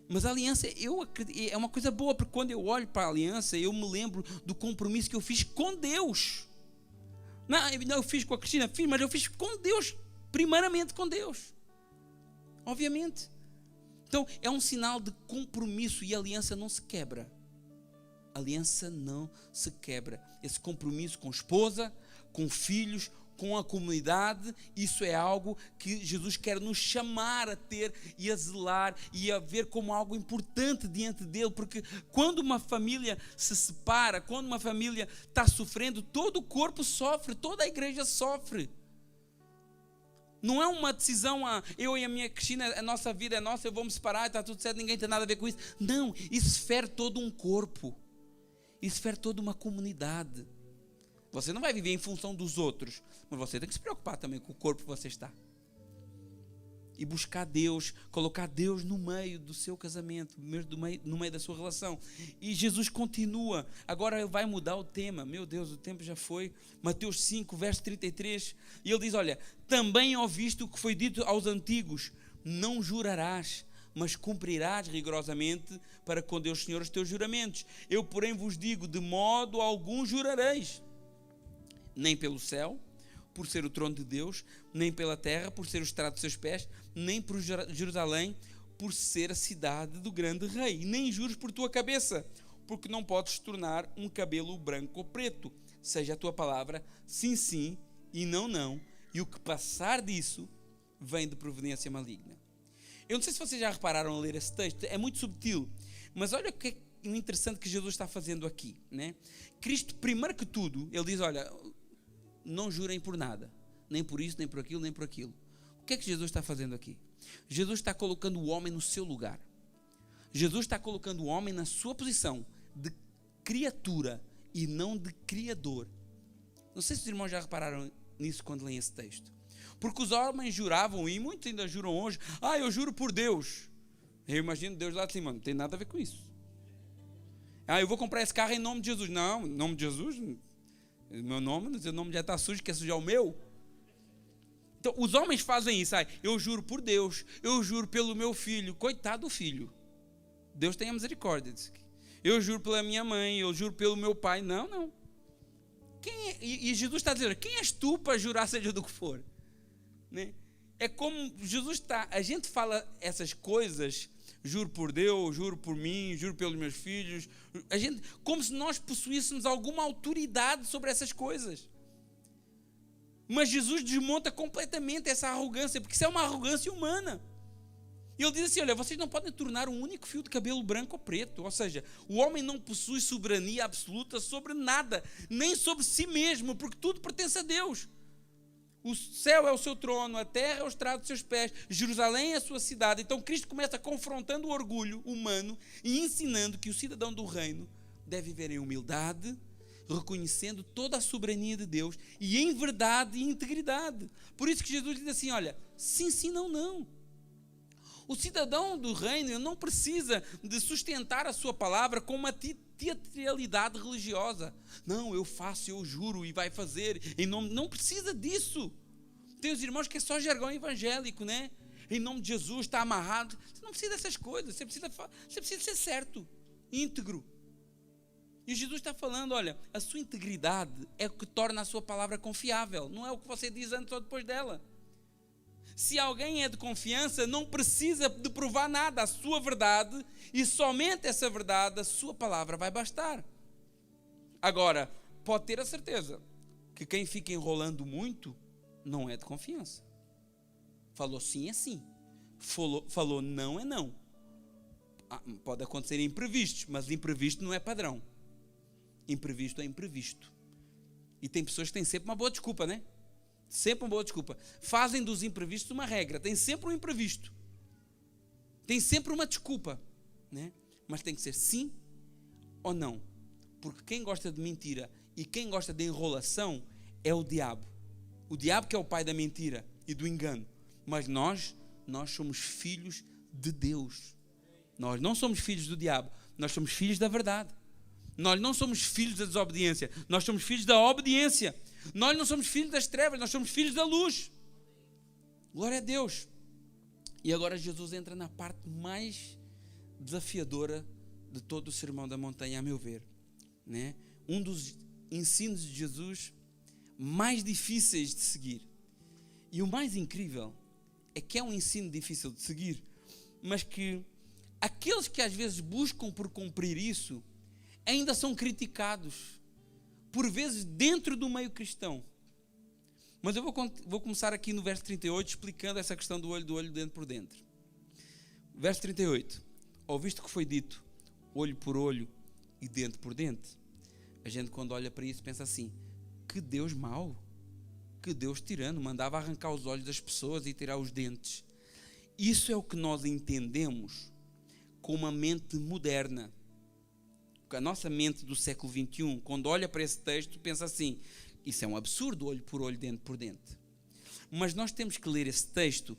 Mas a aliança, eu acredito, é uma coisa boa, porque quando eu olho para a aliança, eu me lembro do compromisso que eu fiz com Deus. Não, eu fiz com a Cristina, mas eu fiz com Deus, primeiramente com Deus, obviamente. Então é um sinal de compromisso e a aliança não se quebra. A aliança não se quebra. Esse compromisso com a esposa, com filhos, com a comunidade, isso é algo que Jesus quer nos chamar a ter e a zelar e a ver como algo importante diante dele, porque quando uma família se separa, quando uma família está sofrendo, todo o corpo sofre, toda a igreja sofre. Não é uma decisão, eu e a minha Cristina, a nossa vida é nossa, eu vou me separar, está tudo certo, ninguém tem nada a ver com isso. Não, isso fere todo um corpo, isso fere toda uma comunidade. Você não vai viver em função dos outros, mas você tem que se preocupar também com o corpo que você está. E buscar Deus, colocar Deus no meio do seu casamento, no meio da sua relação. E Jesus continua, agora vai mudar o tema, meu Deus, o tempo já foi. Mateus 5, verso 33, e ele diz, olha, também ouviste o que foi dito aos antigos, não jurarás, mas cumprirás rigorosamente para com Deus Senhor os teus juramentos. Eu, porém, vos digo, de modo algum jurareis, nem pelo céu, por ser o trono de Deus, nem pela terra, por ser o estrado dos seus pés, nem por Jerusalém, por ser a cidade do grande rei, nem juros por tua cabeça, porque não podes tornar um cabelo branco ou preto, seja a tua palavra sim, sim, e não, não, e o que passar disso, vem de providência maligna. Eu não sei se vocês já repararam a ler esse texto, é muito subtil, mas olha o que é interessante que Jesus está fazendo aqui, né? Cristo, primeiro que tudo, ele diz, olha, não jurem por nada, nem por isso, nem por aquilo, nem por aquilo. O que é que Jesus está fazendo aqui? Jesus está colocando o homem no seu lugar. Jesus está colocando o homem na sua posição de criatura e não de criador. Não sei se os irmãos já repararam nisso quando leem esse texto. Porque os homens juravam, e muitos ainda juram hoje, eu juro por Deus. Eu imagino Deus lá de cima, não tem nada a ver com isso. Eu vou comprar esse carro em nome de Jesus. Não, em nome de Jesus, meu nome já está sujo, quer sujar o meu? Então, os homens fazem isso. Eu juro por Deus, eu juro pelo meu filho. Coitado do filho. Deus tenha misericórdia. Eu juro pela minha mãe, eu juro pelo meu pai. Não. E Jesus está dizendo, quem és tu para jurar seja do que for? Né? É como Jesus está, a gente fala essas coisas, juro por Deus, juro por mim, juro pelos meus filhos, como se nós possuíssemos alguma autoridade sobre essas coisas. Mas Jesus desmonta completamente essa arrogância, porque isso é uma arrogância humana. E ele diz assim, olha, vocês não podem tornar um único fio de cabelo branco ou preto. Ou seja, o homem não possui soberania absoluta sobre nada, nem sobre si mesmo, porque tudo pertence a Deus. O céu é o seu trono, a terra é o estrado dos seus pés, Jerusalém é a sua cidade. Então Cristo começa confrontando o orgulho humano e ensinando que o cidadão do reino deve viver em humildade, reconhecendo toda a soberania de Deus e em verdade e integridade. Por isso que Jesus diz assim, olha, sim, sim, não, não. O cidadão do reino não precisa de sustentar a sua palavra com uma teatralidade religiosa. Não, eu faço, eu juro e vai fazer. Em nome... Não precisa disso. Tem os irmãos que é só jargão evangélico, né? Em nome de Jesus, está amarrado. Você não precisa dessas coisas. Você precisa ser certo, íntegro. E Jesus está falando, olha, a sua integridade é o que torna a sua palavra confiável, não é o que você diz antes ou depois dela. Se alguém é de confiança, não precisa de provar nada, a sua verdade, e somente essa verdade, a sua palavra vai bastar. Agora, pode ter a certeza que quem fica enrolando muito não é de confiança. Falou sim é sim, falou não é não. Pode acontecer imprevistos, mas imprevisto não é padrão. Imprevisto é imprevisto. E tem pessoas que têm sempre uma boa desculpa, né? Sempre uma boa desculpa. Fazem dos imprevistos uma regra. Tem sempre um imprevisto. Tem sempre uma desculpa, né? Mas tem que ser sim ou não. Porque quem gosta de mentira e quem gosta de enrolação é o diabo. O diabo que é o pai da mentira e do engano. Mas nós somos filhos de Deus. Nós não somos filhos do diabo. Nós somos filhos da verdade. Nós não somos filhos da desobediência. Nós somos filhos da obediência. Nós não somos filhos das trevas. Nós somos filhos da luz. Glória a Deus. E agora Jesus entra na parte mais desafiadora de todo o Sermão da Montanha, a meu ver, né? Um dos ensinos de Jesus mais difíceis de seguir. E o mais incrível é que é um ensino difícil de seguir, mas que aqueles que às vezes buscam por cumprir isso ainda são criticados, por vezes dentro do meio cristão. Mas eu vou começar aqui no verso 38, explicando essa questão do olho dentro por dentro. Verso 38. Ouviste o que foi dito, olho por olho e dente por dente? A gente quando olha para isso pensa assim, que Deus mau, que Deus tirano, mandava arrancar os olhos das pessoas e tirar os dentes. Isso é o que nós entendemos com uma mente moderna. A nossa mente do século XXI, quando olha para esse texto, pensa assim, isso é um absurdo, olho por olho, dente por dente. Mas nós temos que ler esse texto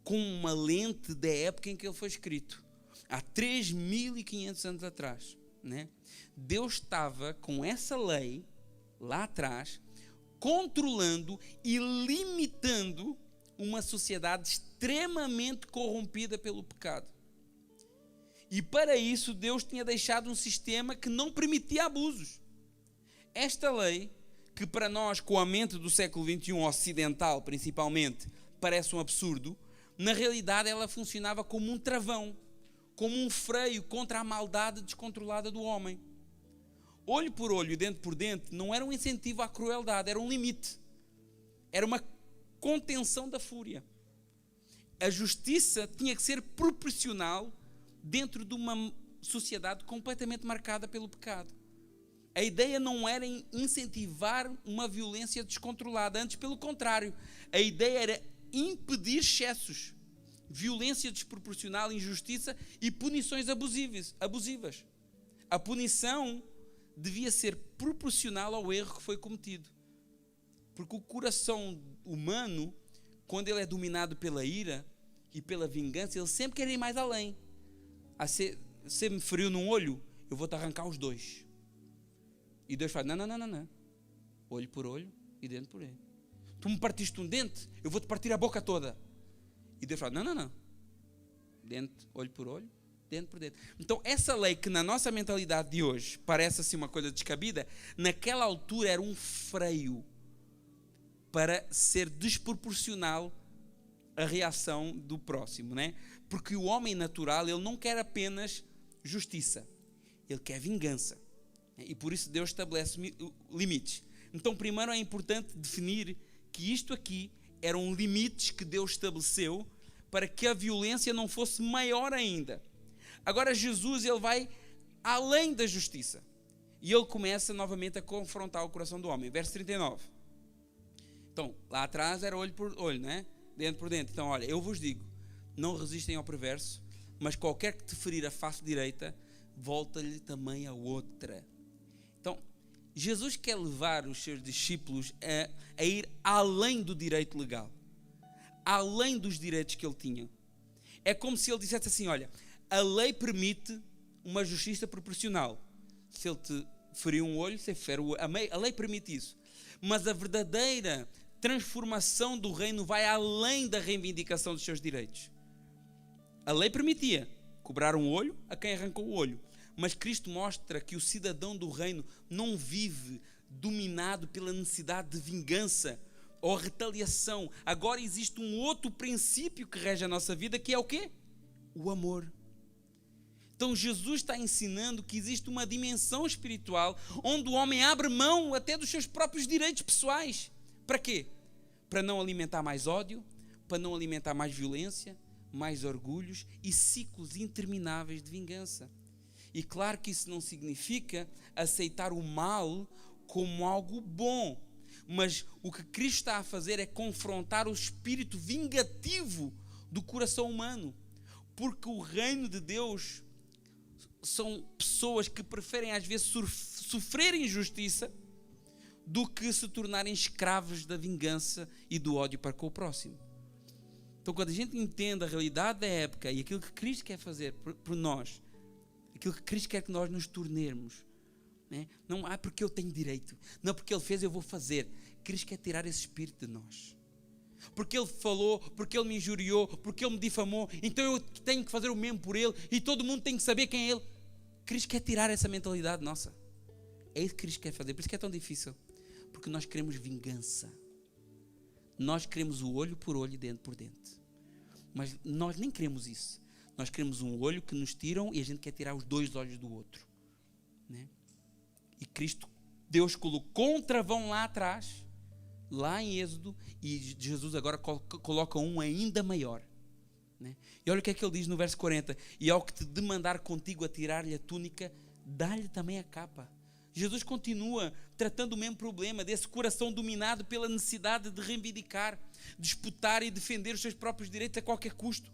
com uma lente da época em que ele foi escrito, há 3.500 anos atrás, né? Deus estava com essa lei, lá atrás, controlando e limitando uma sociedade extremamente corrompida pelo pecado. E para isso Deus tinha deixado um sistema que não permitia abusos. Esta lei, que para nós, com a mente do século XXI ocidental principalmente, parece um absurdo, na realidade ela funcionava como um travão, como um freio contra a maldade descontrolada do homem. Olho por olho e dente por dente não era um incentivo à crueldade, era um limite. Era uma contenção da fúria. A justiça tinha que ser proporcional dentro de uma sociedade completamente marcada pelo pecado. A ideia não era incentivar uma violência descontrolada, antes pelo contrário. A ideia era impedir excessos, violência desproporcional, injustiça e punições abusivas. A punição devia ser proporcional ao erro que foi cometido. Porque o coração humano, quando ele é dominado pela ira e pela vingança, ele sempre quer ir mais além. Você me feriu num olho, eu vou te arrancar os dois. E Deus fala, não. Olho por olho e dente por dente. Tu me partiste um dente, eu vou te partir a boca toda. E Deus fala, não. Dente, olho por olho, dente por dente. Então essa lei que na nossa mentalidade de hoje parece assim uma coisa descabida, naquela altura era um freio para ser desproporcional a reação do próximo, né? Porque o homem natural, ele não quer apenas justiça, ele quer vingança. E por isso Deus estabelece limites. Então primeiro é importante definir que isto aqui eram limites que Deus estabeleceu para que a violência não fosse maior ainda. Agora Jesus, ele vai além da justiça. E ele começa novamente a confrontar o coração do homem. Verso 39. Então, lá atrás era olho por olho, né? Dente por dente. Então, olha, eu vos digo, não resistem ao perverso, mas qualquer que te ferir a face direita, volta-lhe também a outra. Então, Jesus quer levar os seus discípulos a ir além do direito legal, além dos direitos que ele tinha. É como se ele dissesse assim, olha, a lei permite uma justiça proporcional. Se ele te ferir um olho, você fere o olho. A lei permite isso. Mas a verdadeira transformação do reino vai além da reivindicação dos seus direitos. A lei permitia cobrar um olho a quem arrancou o olho. Mas Cristo mostra que o cidadão do reino não vive dominado pela necessidade de vingança ou retaliação. Agora existe um outro princípio que rege a nossa vida, que é o quê? O amor. Então Jesus está ensinando que existe uma dimensão espiritual onde o homem abre mão até dos seus próprios direitos pessoais. Para quê? Para não alimentar mais ódio, para não alimentar mais violência, mais orgulhos e ciclos intermináveis de vingança. E claro que isso não significa aceitar o mal como algo bom, mas o que Cristo está a fazer é confrontar o espírito vingativo do coração humano, porque o reino de Deus são pessoas que preferem às vezes sofrer injustiça do que se tornarem escravos da vingança e do ódio para com o próximo. Então, quando a gente entende a realidade da época e aquilo que Cristo quer fazer por nós, aquilo que Cristo quer que nós nos tornemos, né? Não há porque eu tenho direito, não porque Ele fez eu vou fazer. Cristo quer tirar esse espírito de nós. Porque Ele falou, porque Ele me injuriou, porque Ele me difamou, então eu tenho que fazer o mesmo por Ele e todo mundo tem que saber quem é Ele. Cristo quer tirar essa mentalidade nossa. É isso que Cristo quer fazer, por isso que é tão difícil. Porque nós queremos vingança. Nós queremos o olho por olho e dente por dente. Mas nós nem queremos isso. Nós queremos um olho que nos tiram e a gente quer tirar os dois olhos do outro, né? E Cristo, Deus colocou um travão lá atrás, lá em Êxodo, e Jesus agora coloca um ainda maior, né? E olha o que é que ele diz no verso 40: e ao que te demandar contigo a tirar-lhe a túnica, dá-lhe também a capa. Jesus continua tratando o mesmo problema, desse coração dominado pela necessidade de reivindicar, disputar e defender os seus próprios direitos a qualquer custo.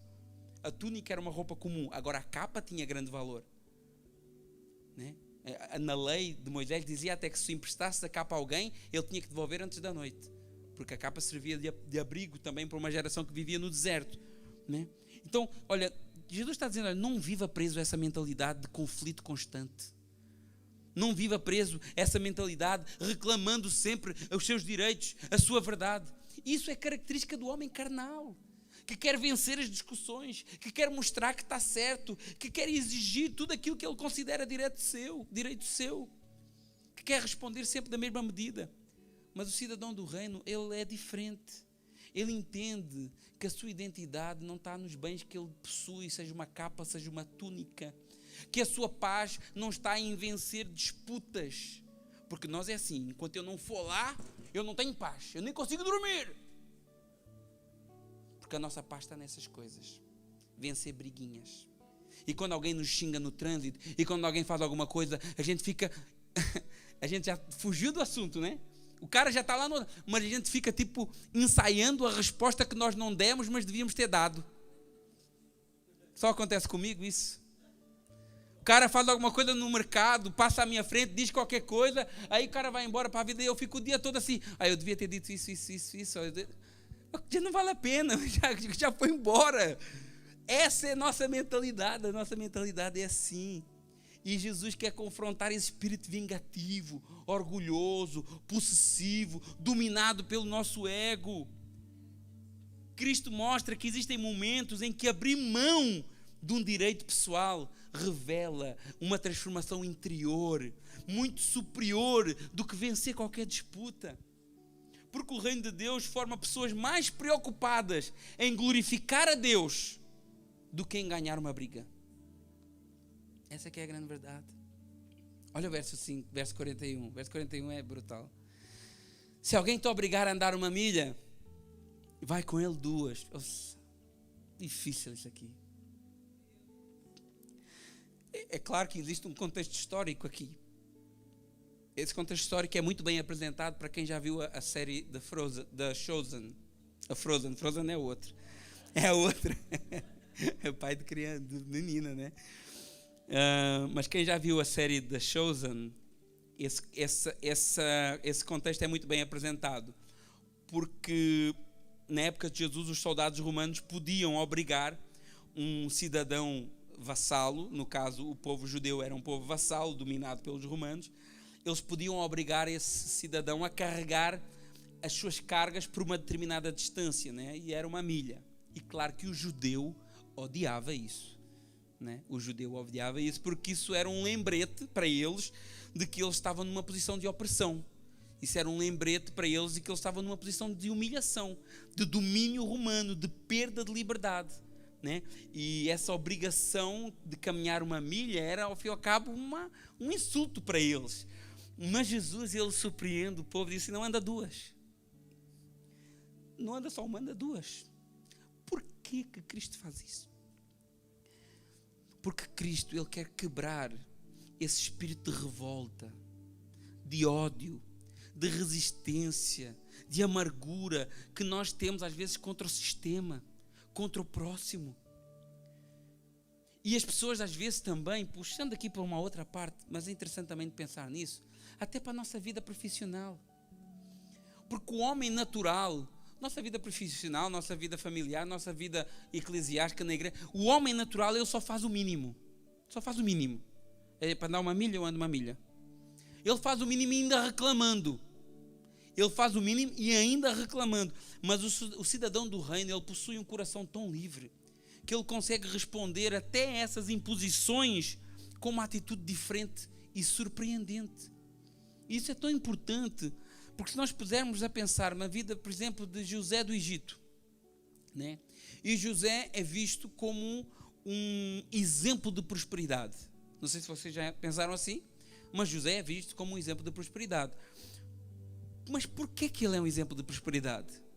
A túnica era uma roupa comum, agora a capa tinha grande valor, né? Na lei de Moisés dizia até que se emprestasse a capa a alguém, ele tinha que devolver antes da noite, porque a capa servia de abrigo também para uma geração que vivia no deserto, né? Então, olha, Jesus está dizendo, olha, não viva preso a essa mentalidade de conflito constante. Não viva preso a essa mentalidade reclamando sempre os seus direitos, a sua verdade. Isso é característica do homem carnal, que quer vencer as discussões, que quer mostrar que está certo, que quer exigir tudo aquilo que ele considera direito seu, que quer responder sempre da mesma medida. Mas o cidadão do reino, ele é diferente. Ele entende que a sua identidade não está nos bens que ele possui, seja uma capa, seja uma túnica, que a sua paz não está em vencer disputas, porque nós é assim, enquanto eu não for lá, eu não tenho paz, eu nem consigo dormir. Porque a nossa paz está nessas coisas. Vencer briguinhas. E quando alguém nos xinga no trânsito, e quando alguém faz alguma coisa, a gente fica... a gente já fugiu do assunto, né? O cara já está lá, mas a gente fica tipo ensaiando a resposta que nós não demos, mas devíamos ter dado. Só acontece comigo isso. O cara faz alguma coisa no mercado, passa à minha frente, diz qualquer coisa, aí o cara vai embora para a vida e eu fico o dia todo assim. Aí eu devia ter dito isso. Já não vale a pena, já foi embora. Essa é a nossa mentalidade é assim. E Jesus quer confrontar esse espírito vingativo, orgulhoso, possessivo, dominado pelo nosso ego. Cristo mostra que existem momentos em que abrir mão de um direito pessoal revela uma transformação interior muito superior do que vencer qualquer disputa. Porque o reino de Deus forma pessoas mais preocupadas em glorificar a Deus do que em ganhar uma briga. Essa que é a grande verdade. Olha o verso 5, verso 41. Verso 41 é brutal. Se alguém te obrigar a andar uma milha, vai com ele 2. Nossa, difícil isso aqui. É claro que existe um contexto histórico aqui. Esse contexto histórico é muito bem apresentado para quem já viu a série da Chosen. A Frozen é outra. É a outra. É pai de criança, de menina, né? Mas quem já viu a série da Chosen, esse contexto é muito bem apresentado. Porque na época de Jesus, os soldados romanos podiam obrigar um cidadão vassalo, no caso o povo judeu era um povo vassalo dominado pelos romanos, eles podiam obrigar esse cidadão a carregar as suas cargas por uma determinada distância, né? E era uma milha. E claro que o judeu odiava isso. né? O judeu odiava isso porque isso era um lembrete para eles de que eles estavam numa posição de opressão. Isso era um lembrete para eles de que eles estavam numa posição de humilhação, de domínio romano, de perda de liberdade, né? E essa obrigação de caminhar uma milha era, ao fim e ao cabo, um insulto para eles. Mas Jesus, ele surpreende o povo e disse: não anda duas. Não anda só uma, anda duas. Por que Cristo faz isso? Porque Cristo, ele quer quebrar esse espírito de revolta, de ódio, de resistência, de amargura que nós temos às vezes contra o sistema, contra o próximo. E as pessoas às vezes também, puxando aqui para uma outra parte, mas é interessante também pensar nisso, até para a nossa vida profissional. Porque o homem natural, nossa vida profissional, nossa vida familiar, nossa vida eclesiástica na igreja, o homem natural, ele só faz o mínimo. Só faz o mínimo. É para andar uma milha, eu ando uma milha. Ele faz o mínimo e ainda reclamando. Ele faz o mínimo e ainda reclamando. Mas o cidadão do reino, ele possui um coração tão livre que ele consegue responder até essas imposições com uma atitude diferente e surpreendente. E isso é tão importante, porque se nós pusermos a pensar na vida, por exemplo, de José do Egito, né? E José é visto como um exemplo de prosperidade. Não sei se vocês já pensaram assim, mas José é visto como um exemplo de prosperidade. Mas por que ele é um exemplo de prosperidade?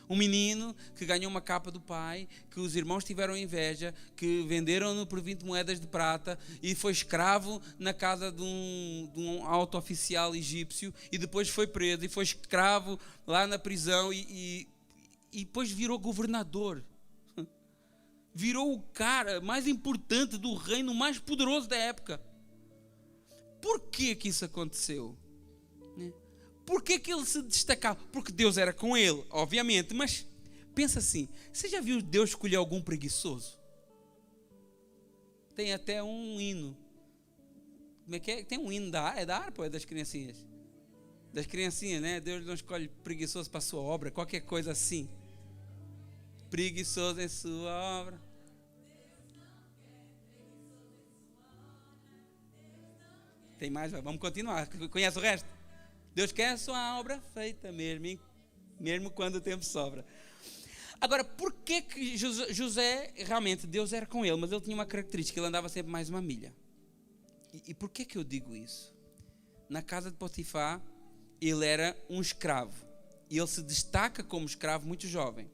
Um menino que ganhou uma capa do pai, que os irmãos tiveram inveja, que venderam-no por 20 moedas de prata e foi escravo na casa de um alto oficial egípcio e depois foi preso e foi escravo lá na prisão e depois virou governador. Virou o cara mais importante do reino, mais poderoso da época. Por que isso aconteceu? Por que ele se destacava? Porque Deus era com ele, obviamente, mas pensa assim, você já viu Deus escolher algum preguiçoso? Tem até um hino. Como é que é? Tem um hino da harpa ou é das criancinhas? Das criancinhas, né? Deus não escolhe preguiçoso para a sua obra, qualquer coisa assim. Preguiçoso em sua obra. Tem mais? Vamos continuar. Conhece o resto? Deus quer a sua obra feita mesmo quando o tempo sobra. Agora, por que José, realmente, Deus era com ele, mas ele tinha uma característica, ele andava sempre mais uma milha. E por que eu digo isso? Na casa de Potifar, ele era um escravo. E ele se destaca como escravo muito jovem.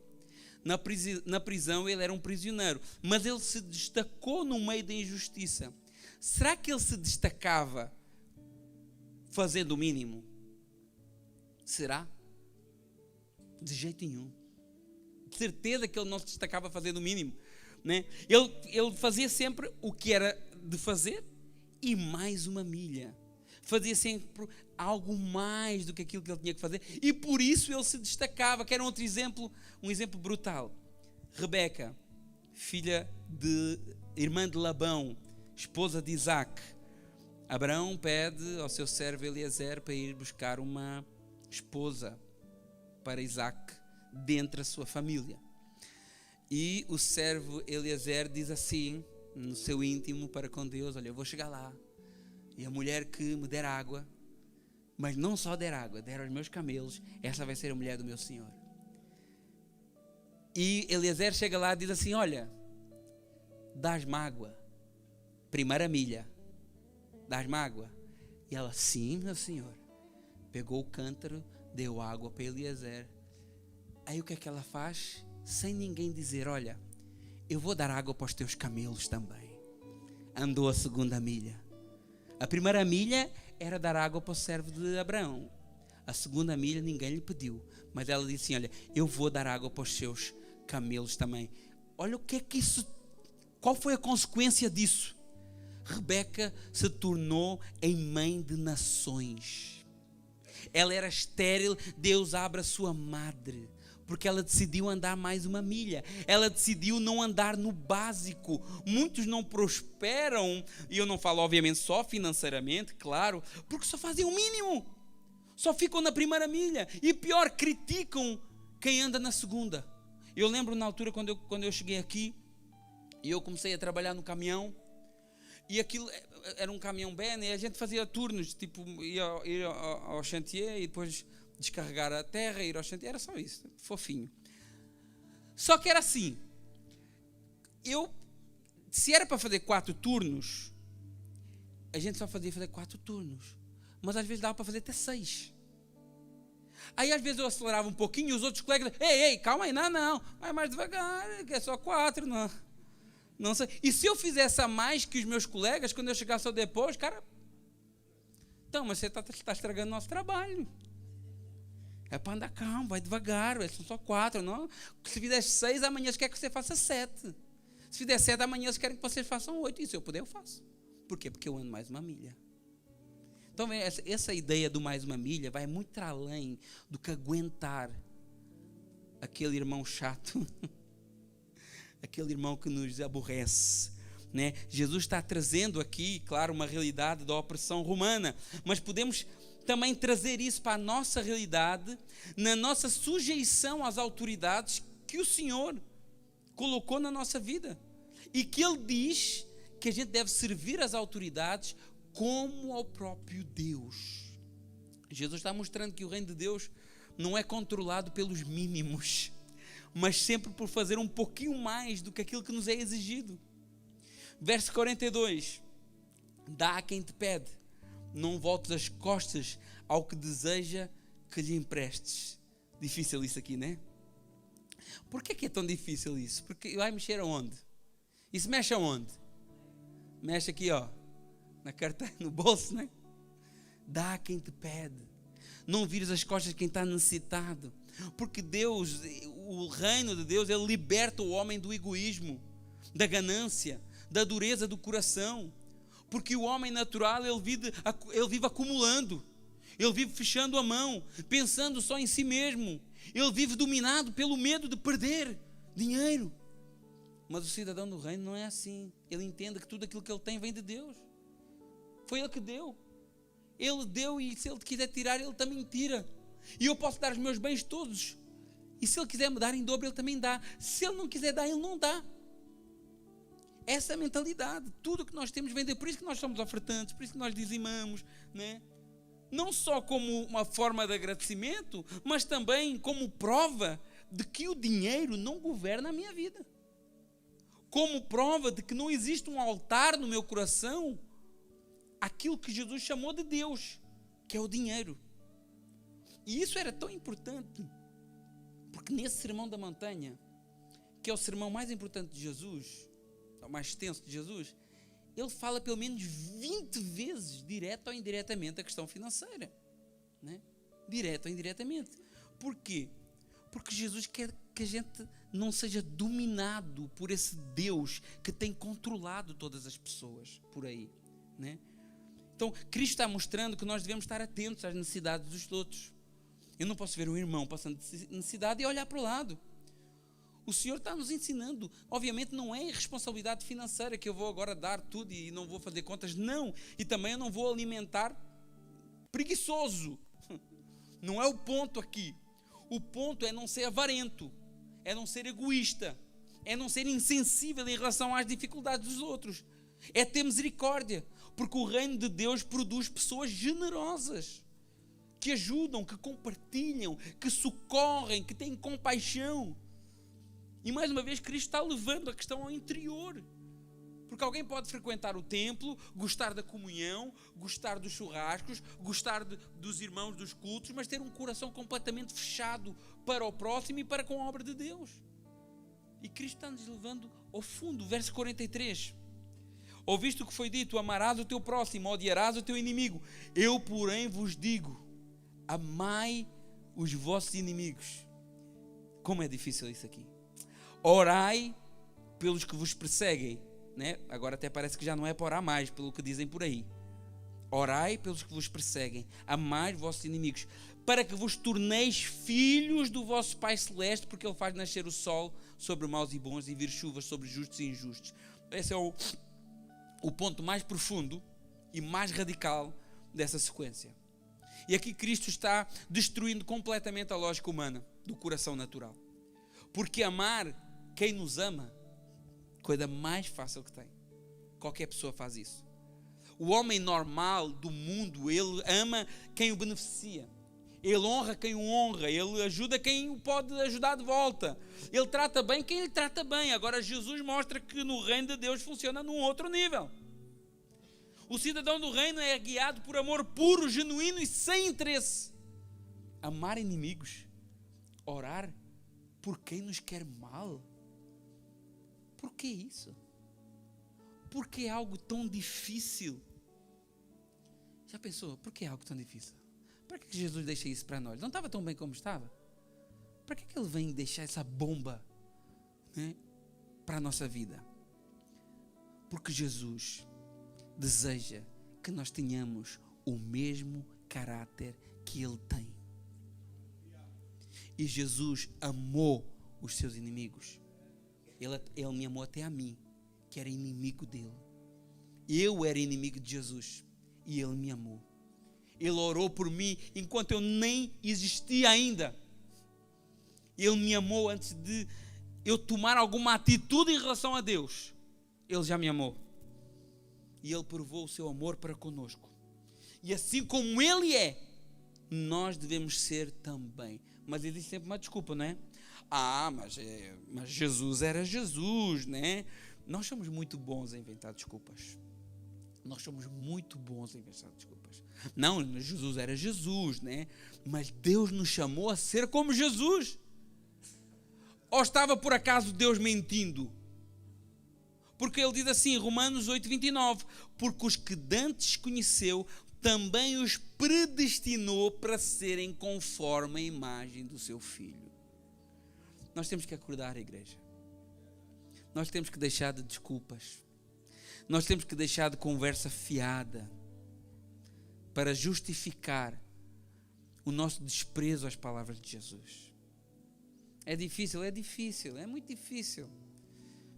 Na prisão, ele era um prisioneiro. Mas ele se destacou no meio da injustiça. Será que ele se destacava fazendo o mínimo? Será? De jeito nenhum. De certeza que ele não se destacava fazendo o mínimo, né? Ele fazia sempre o que era de fazer e mais uma milha. Fazia sempre algo mais do que aquilo que ele tinha que fazer e por isso ele se destacava. Quer um outro exemplo? Um exemplo brutal. Rebeca, irmã de Labão, esposa de Isaac. Abraão pede ao seu servo Eliezer para ir buscar uma esposa para Isaac dentre a sua família. E o servo Eliezer diz assim, no seu íntimo para com Deus: olha, eu vou chegar lá e a mulher que me der água, mas não só der água, der aos meus camelos, essa vai ser a mulher do meu senhor. E Eliezer chega lá e diz assim: olha, dás-me água, primeira milha, dás-me água? E ela: sim, meu senhor. Pegou o cântaro, deu água para Eliezer. Aí o que é que ela faz? Sem ninguém dizer: olha, eu vou dar água para os teus camelos também. Andou a segunda milha. A primeira milha era dar água para o servo de Abraão. A segunda milha ninguém lhe pediu. Mas ela disse assim: olha, eu vou dar água para os seus camelos também. Olha o que é que isso... Qual foi a consequência disso? Rebeca se tornou em mãe de nações. Ela era estéril, Deus abre a sua madre, porque ela decidiu andar mais uma milha. Ela decidiu não andar no básico. Muitos não prosperam, e eu não falo obviamente só financeiramente, claro, porque só fazem o mínimo, só ficam na primeira milha, e pior, criticam quem anda na segunda. Eu lembro na altura quando eu cheguei aqui, E eu comecei a trabalhar no caminhão. E aquilo era um caminhão BN, e a gente fazia turnos, tipo, ir ao chantier e depois descarregar a terra, ir ao chantier, era só isso, fofinho. Só que era assim, se era para fazer 4 turnos, a gente só fazia fazer 4 turnos, mas às vezes dava para fazer até 6. Aí às vezes eu acelerava um pouquinho e os outros colegas, ei, calma aí, não, vai mais devagar, que é só 4, não sei. E se eu fizesse a mais que os meus colegas, quando eu chegasse ao depois, cara, então, mas você está estragando o nosso trabalho. É para andar calmo, vai devagar, são só 4, não? Se fizer 6, amanhã eles querem que você faça 7. Se fizer 7, amanhã eles querem que vocês façam 8. E se eu puder, eu faço. Por quê? Porque eu ando mais uma milha. Então, essa ideia do mais uma milha vai muito além do que aguentar aquele irmão chato, aquele irmão que nos aborrece, né? Jesus está trazendo aqui, claro, uma realidade da opressão romana, mas podemos também trazer isso para a nossa realidade, na nossa sujeição às autoridades que o Senhor colocou na nossa vida, e que Ele diz que a gente deve servir as autoridades como ao próprio Deus. Jesus está mostrando que o reino de Deus não é controlado pelos mínimos, mas sempre por fazer um pouquinho mais do que aquilo que nos é exigido. Verso 42, dá a quem te pede, não voltes as costas ao que deseja que lhe emprestes. Difícil isso aqui, né? Por que é tão difícil isso? Porque vai mexer aonde? Isso mexe aonde? Mexe aqui, ó, na carteira, no bolso, né? Dá a quem te pede, não vires as costas de quem está necessitado, porque Deus, o reino de Deus, Ele liberta o homem do egoísmo, da ganância, da dureza do coração, porque o homem natural, ele vive acumulando, ele vive fechando a mão, pensando só em si mesmo, ele vive dominado pelo medo de perder dinheiro. Mas o cidadão do reino não é assim. Ele entende que tudo aquilo que ele tem vem de Deus. Foi Ele que deu. Ele deu, e se Ele quiser tirar, Ele também tira. E eu posso dar os meus bens todos, e se Ele quiser me dar em dobro, Ele também dá. Se Ele não quiser dar, Ele não dá. Essa é a mentalidade. Tudo que nós temos vem de... Por isso que nós somos ofertantes, por isso que nós dizimamos, né? Não só como uma forma de agradecimento, mas também como prova de que o dinheiro não governa a minha vida. Como prova de que não existe um altar no meu coração aquilo que Jesus chamou de Deus, que é o dinheiro. E isso era tão importante, porque nesse sermão da montanha, que é o sermão mais importante de Jesus, o mais extenso de Jesus, ele fala pelo menos 20 vezes, direto ou indiretamente, a questão financeira, né? Direto ou indiretamente. Porquê? Porque Jesus quer que a gente não seja dominado por esse Deus que tem controlado todas as pessoas por aí, né? Então, Cristo está mostrando que nós devemos estar atentos às necessidades dos outros. Eu não posso ver um irmão passando necessidade e olhar para o lado. O Senhor está nos ensinando. Obviamente não é irresponsabilidade financeira que eu vou agora dar tudo e não vou fazer contas. Não. E também eu não vou alimentar preguiçoso. Não é o ponto aqui. O ponto é não ser avarento. É não ser egoísta. É não ser insensível em relação às dificuldades dos outros. É ter misericórdia. Porque o reino de Deus produz pessoas generosas, que ajudam, que compartilham, que socorrem, que têm compaixão. E mais uma vez Cristo está levando a questão ao interior. Porque alguém pode frequentar o templo, gostar da comunhão, gostar dos churrascos, gostar dos irmãos dos cultos, mas ter um coração completamente fechado para o próximo e para com a obra de Deus. E Cristo está nos levando ao fundo. Verso 43. Ouviste o que foi dito, amarás o teu próximo, odiarás o teu inimigo. Eu, porém, vos digo, amai os vossos inimigos. Como é difícil isso aqui. Orai pelos que vos perseguem, né? Agora até parece que já não é para orar mais, pelo que dizem por aí. Orai pelos que vos perseguem, amai os vossos inimigos, para que vos torneis filhos do vosso Pai Celeste, porque Ele faz nascer o sol sobre maus e bons e vir chuvas sobre justos e injustos. Esse é o ponto mais profundo e mais radical dessa sequência. E aqui Cristo está destruindo completamente a lógica humana do coração natural. Porque amar quem nos ama, coisa mais fácil que tem. Qualquer pessoa faz isso. O homem normal do mundo, ele ama quem o beneficia. Ele honra quem o honra. Ele ajuda quem o pode ajudar de volta. Ele trata bem quem lhe trata bem. Agora Jesus mostra que no reino de Deus funciona num outro nível. O cidadão do reino é guiado por amor puro, genuíno e sem interesse. Amar inimigos. Orar por quem nos quer mal. Por que isso? Por que é algo tão difícil? Já pensou? Por que é algo tão difícil? Para que Jesus deixa isso para nós? Não estava tão bem como estava? Para que Ele vem deixar essa bomba, né, para a nossa vida? Porque Jesus deseja que nós tenhamos o mesmo caráter que Ele tem. E Jesus amou os seus inimigos. Ele me amou até a mim, que era inimigo dele. Eu era inimigo de Jesus e Ele me amou. Ele orou por mim enquanto eu nem existia ainda. Ele me amou antes de eu tomar alguma atitude em relação a Deus. Ele já me amou. E Ele provou o seu amor para conosco. E assim como Ele é, nós devemos ser também. Mas existe sempre uma desculpa, não é? Mas Jesus era Jesus, né? Nós somos muito bons a inventar desculpas. Nós somos muito bons a inventar desculpas. Não, Jesus era Jesus, né? Mas Deus nos chamou a ser como Jesus. Ou estava por acaso Deus mentindo? Porque Ele diz assim, Romanos 8:29, porque os que dantes conheceu, também os predestinou para serem conforme a imagem do seu Filho. Nós temos que acordar a igreja. Nós temos que deixar de desculpas. Nós temos que deixar de conversa fiada para justificar o nosso desprezo às palavras de Jesus. É difícil, é muito difícil.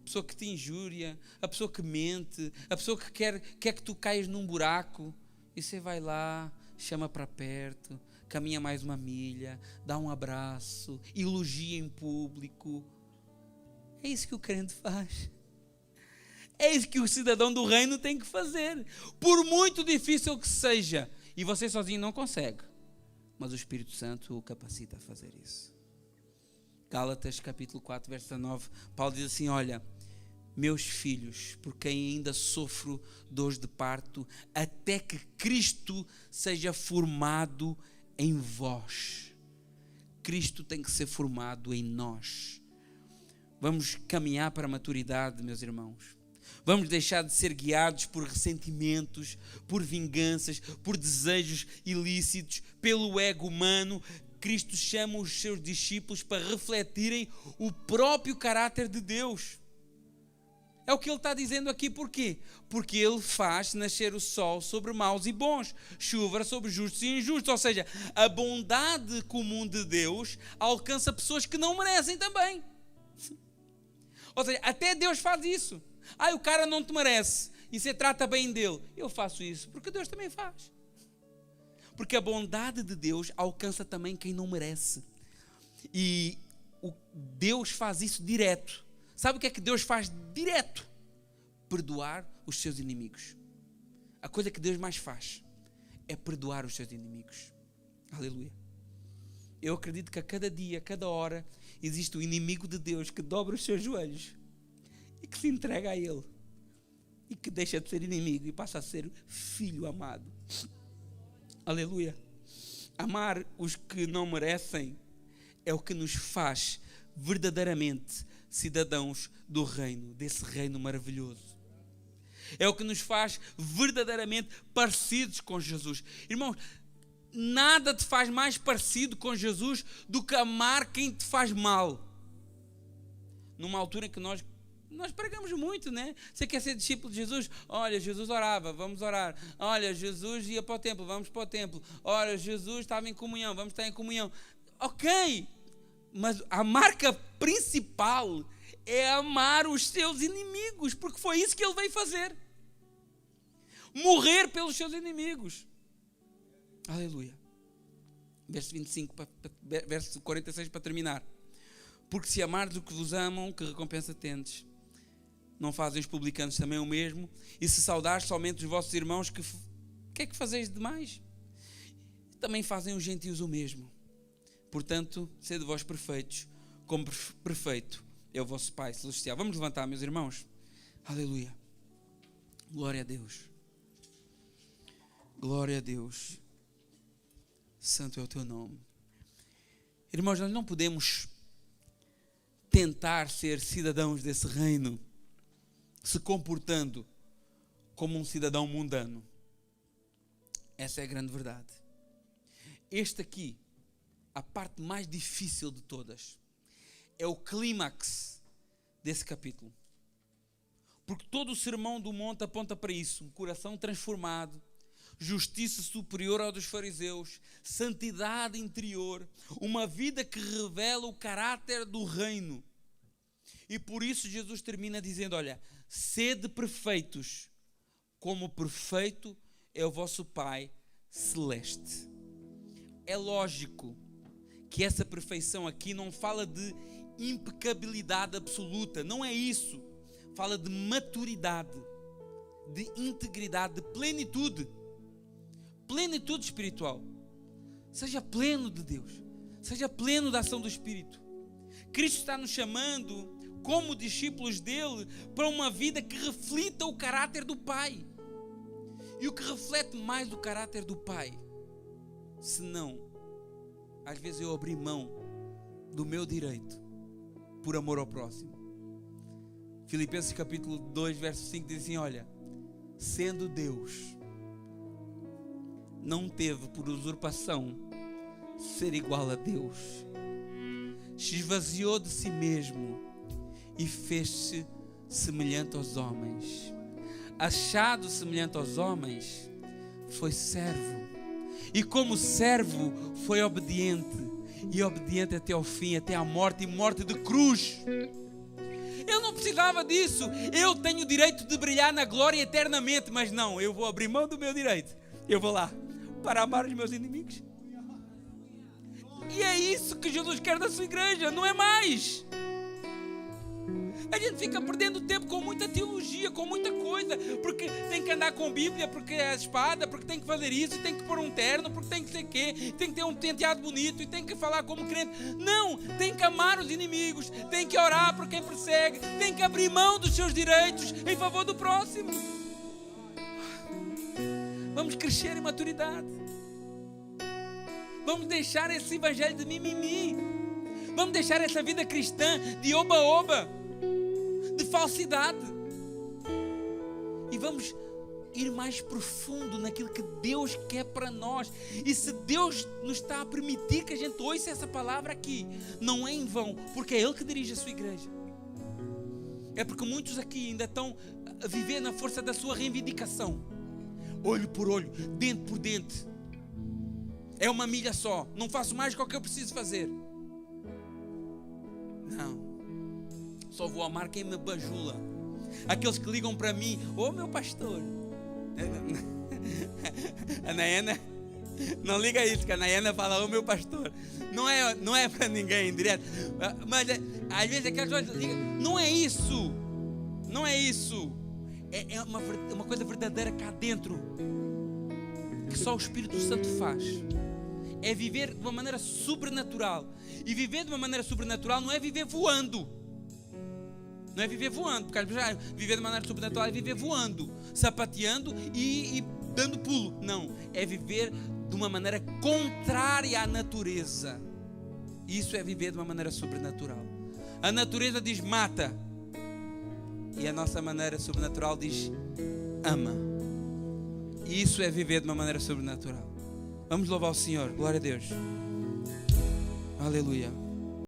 A pessoa que te injúria, a pessoa que mente, a pessoa que quer que tu caias num buraco, e você vai lá, chama para perto, caminha mais uma milha, dá um abraço, elogia em público. É isso que o crente faz. É isso que o cidadão do reino tem que fazer. Por muito difícil que seja. E você sozinho não consegue. Mas o Espírito Santo o capacita a fazer isso. Gálatas capítulo 4, verso 9. Paulo diz assim, olha, meus filhos, por quem ainda sofro dores de parto, até que Cristo seja formado em vós. Cristo tem que ser formado em nós. Vamos caminhar para a maturidade, meus irmãos. Vamos deixar de ser guiados por ressentimentos, por vinganças, por desejos ilícitos, pelo ego humano. Cristo chama os seus discípulos para refletirem o próprio caráter de Deus. É o que ele está dizendo aqui, por quê? Porque ele faz nascer o sol sobre maus e bons, chuva sobre justos e injustos, ou seja, a bondade comum de Deus alcança pessoas que não merecem também. Ou seja, até Deus faz isso. O cara não te merece e você trata bem dele. Eu faço isso porque Deus também faz. Porque a bondade de Deus alcança também quem não merece. E Deus faz isso direto. Sabe o que é que Deus faz direto? Perdoar os seus inimigos. A coisa que Deus mais faz é perdoar os seus inimigos. Aleluia. Eu acredito que a cada dia, a cada hora, existe um inimigo de Deus que dobra os seus joelhos e que se entrega a Ele e que deixa de ser inimigo e passa a ser filho amado. Aleluia. Amar os que não merecem é o que nos faz verdadeiramente cidadãos do reino, desse reino maravilhoso. É o que nos faz verdadeiramente parecidos com Jesus. Irmãos, nada te faz mais parecido com Jesus do que amar quem te faz mal. Numa altura em que nós pregamos muito, né? Você quer ser discípulo de Jesus? Olha, Jesus orava, vamos orar. Olha, Jesus ia para o templo, vamos para o templo. Olha, Jesus estava em comunhão, vamos estar em comunhão. Ok, mas a marca principal é amar os seus inimigos, porque foi isso que ele veio fazer. Morrer pelos seus inimigos. Aleluia. Verso 25, verso 46 para terminar. Porque se amardes o que vos amam, que recompensa tendes? não fazem os publicanos também o mesmo? E se saudares somente os vossos irmãos, que é que fazeis demais? Também fazem os gentios o mesmo. Portanto, sede vós perfeitos, como perfeito é o vosso Pai Celestial. Vamos levantar, meus irmãos. Aleluia. Glória a Deus. Glória a Deus. Santo é o teu nome. Irmãos, nós não podemos tentar ser cidadãos desse reino se comportando como um cidadão mundano. Essa é a grande verdade. Este aqui, a parte mais difícil de todas, é o clímax desse capítulo. Porque todo o sermão do monte aponta para isso: um coração transformado, justiça superior ao dos fariseus, santidade interior, uma vida que revela o caráter do reino. E por isso Jesus termina dizendo: olha, sede perfeitos, como perfeito é o vosso Pai Celeste. É lógico que essa perfeição aqui não fala de impecabilidade absoluta, não é isso. Fala de maturidade, de integridade, de plenitude. Plenitude espiritual. Seja pleno de Deus, seja pleno da ação do Espírito. Cristo está nos chamando, como discípulos dele, para uma vida que reflita o caráter do Pai. E o que reflete mais o caráter do Pai? Senão, às vezes eu abri mão do meu direito por amor ao próximo. Filipenses capítulo 2, verso 5 diz assim: olha, sendo Deus, não teve por usurpação ser igual a Deus, se esvaziou de si mesmo e fez-se semelhante aos homens. Achado semelhante aos homens, foi servo, e como servo foi obediente, e obediente até ao fim, até à morte, e morte de cruz. Eu não precisava disso. Eu tenho o direito de brilhar na glória eternamente, mas não, eu vou abrir mão do meu direito. Eu vou lá para amar os meus inimigos. E é isso que Jesus quer da sua igreja, não é mais. A gente fica perdendo tempo com muita teologia, com muita coisa, porque tem que andar com Bíblia, porque é a espada, porque tem que fazer isso, tem que pôr um terno, porque tem que ser quê, tem que ter um penteado bonito e tem que falar como crente. Não, tem que amar os inimigos, tem que orar por quem persegue, tem que abrir mão dos seus direitos em favor do próximo. Vamos crescer em maturidade. Vamos deixar esse evangelho de mimimi. Vamos deixar essa vida cristã de oba-oba, de falsidade, e vamos ir mais profundo naquilo que Deus quer para nós. E se Deus nos está a permitir que a gente ouça essa palavra aqui, não é em vão, porque é Ele que dirige a sua igreja. É porque muitos aqui ainda estão a viver na força da sua reivindicação, olho por olho, dente por dente. É uma milha só, não faço mais do que eu preciso fazer. Não, só vou amar quem me bajula. Aqueles que ligam para mim: ô meu pastor. A Nayana não liga isso, que a Nayana fala: ô meu pastor. Não é para ninguém direto, mas às vezes aquelas coisas ligam. Não é isso. Não é isso. É uma coisa verdadeira cá dentro, que só o Espírito Santo faz. É viver de uma maneira sobrenatural. E viver de uma maneira sobrenatural não é viver voando. Não é viver voando, porque viver de maneira sobrenatural é viver voando, sapateando e dando pulo. Não, é viver de uma maneira contrária à natureza. Isso é viver de uma maneira sobrenatural. A natureza diz mata, e a nossa maneira sobrenatural diz ama. Isso é viver de uma maneira sobrenatural. Vamos louvar o Senhor, glória a Deus. Aleluia.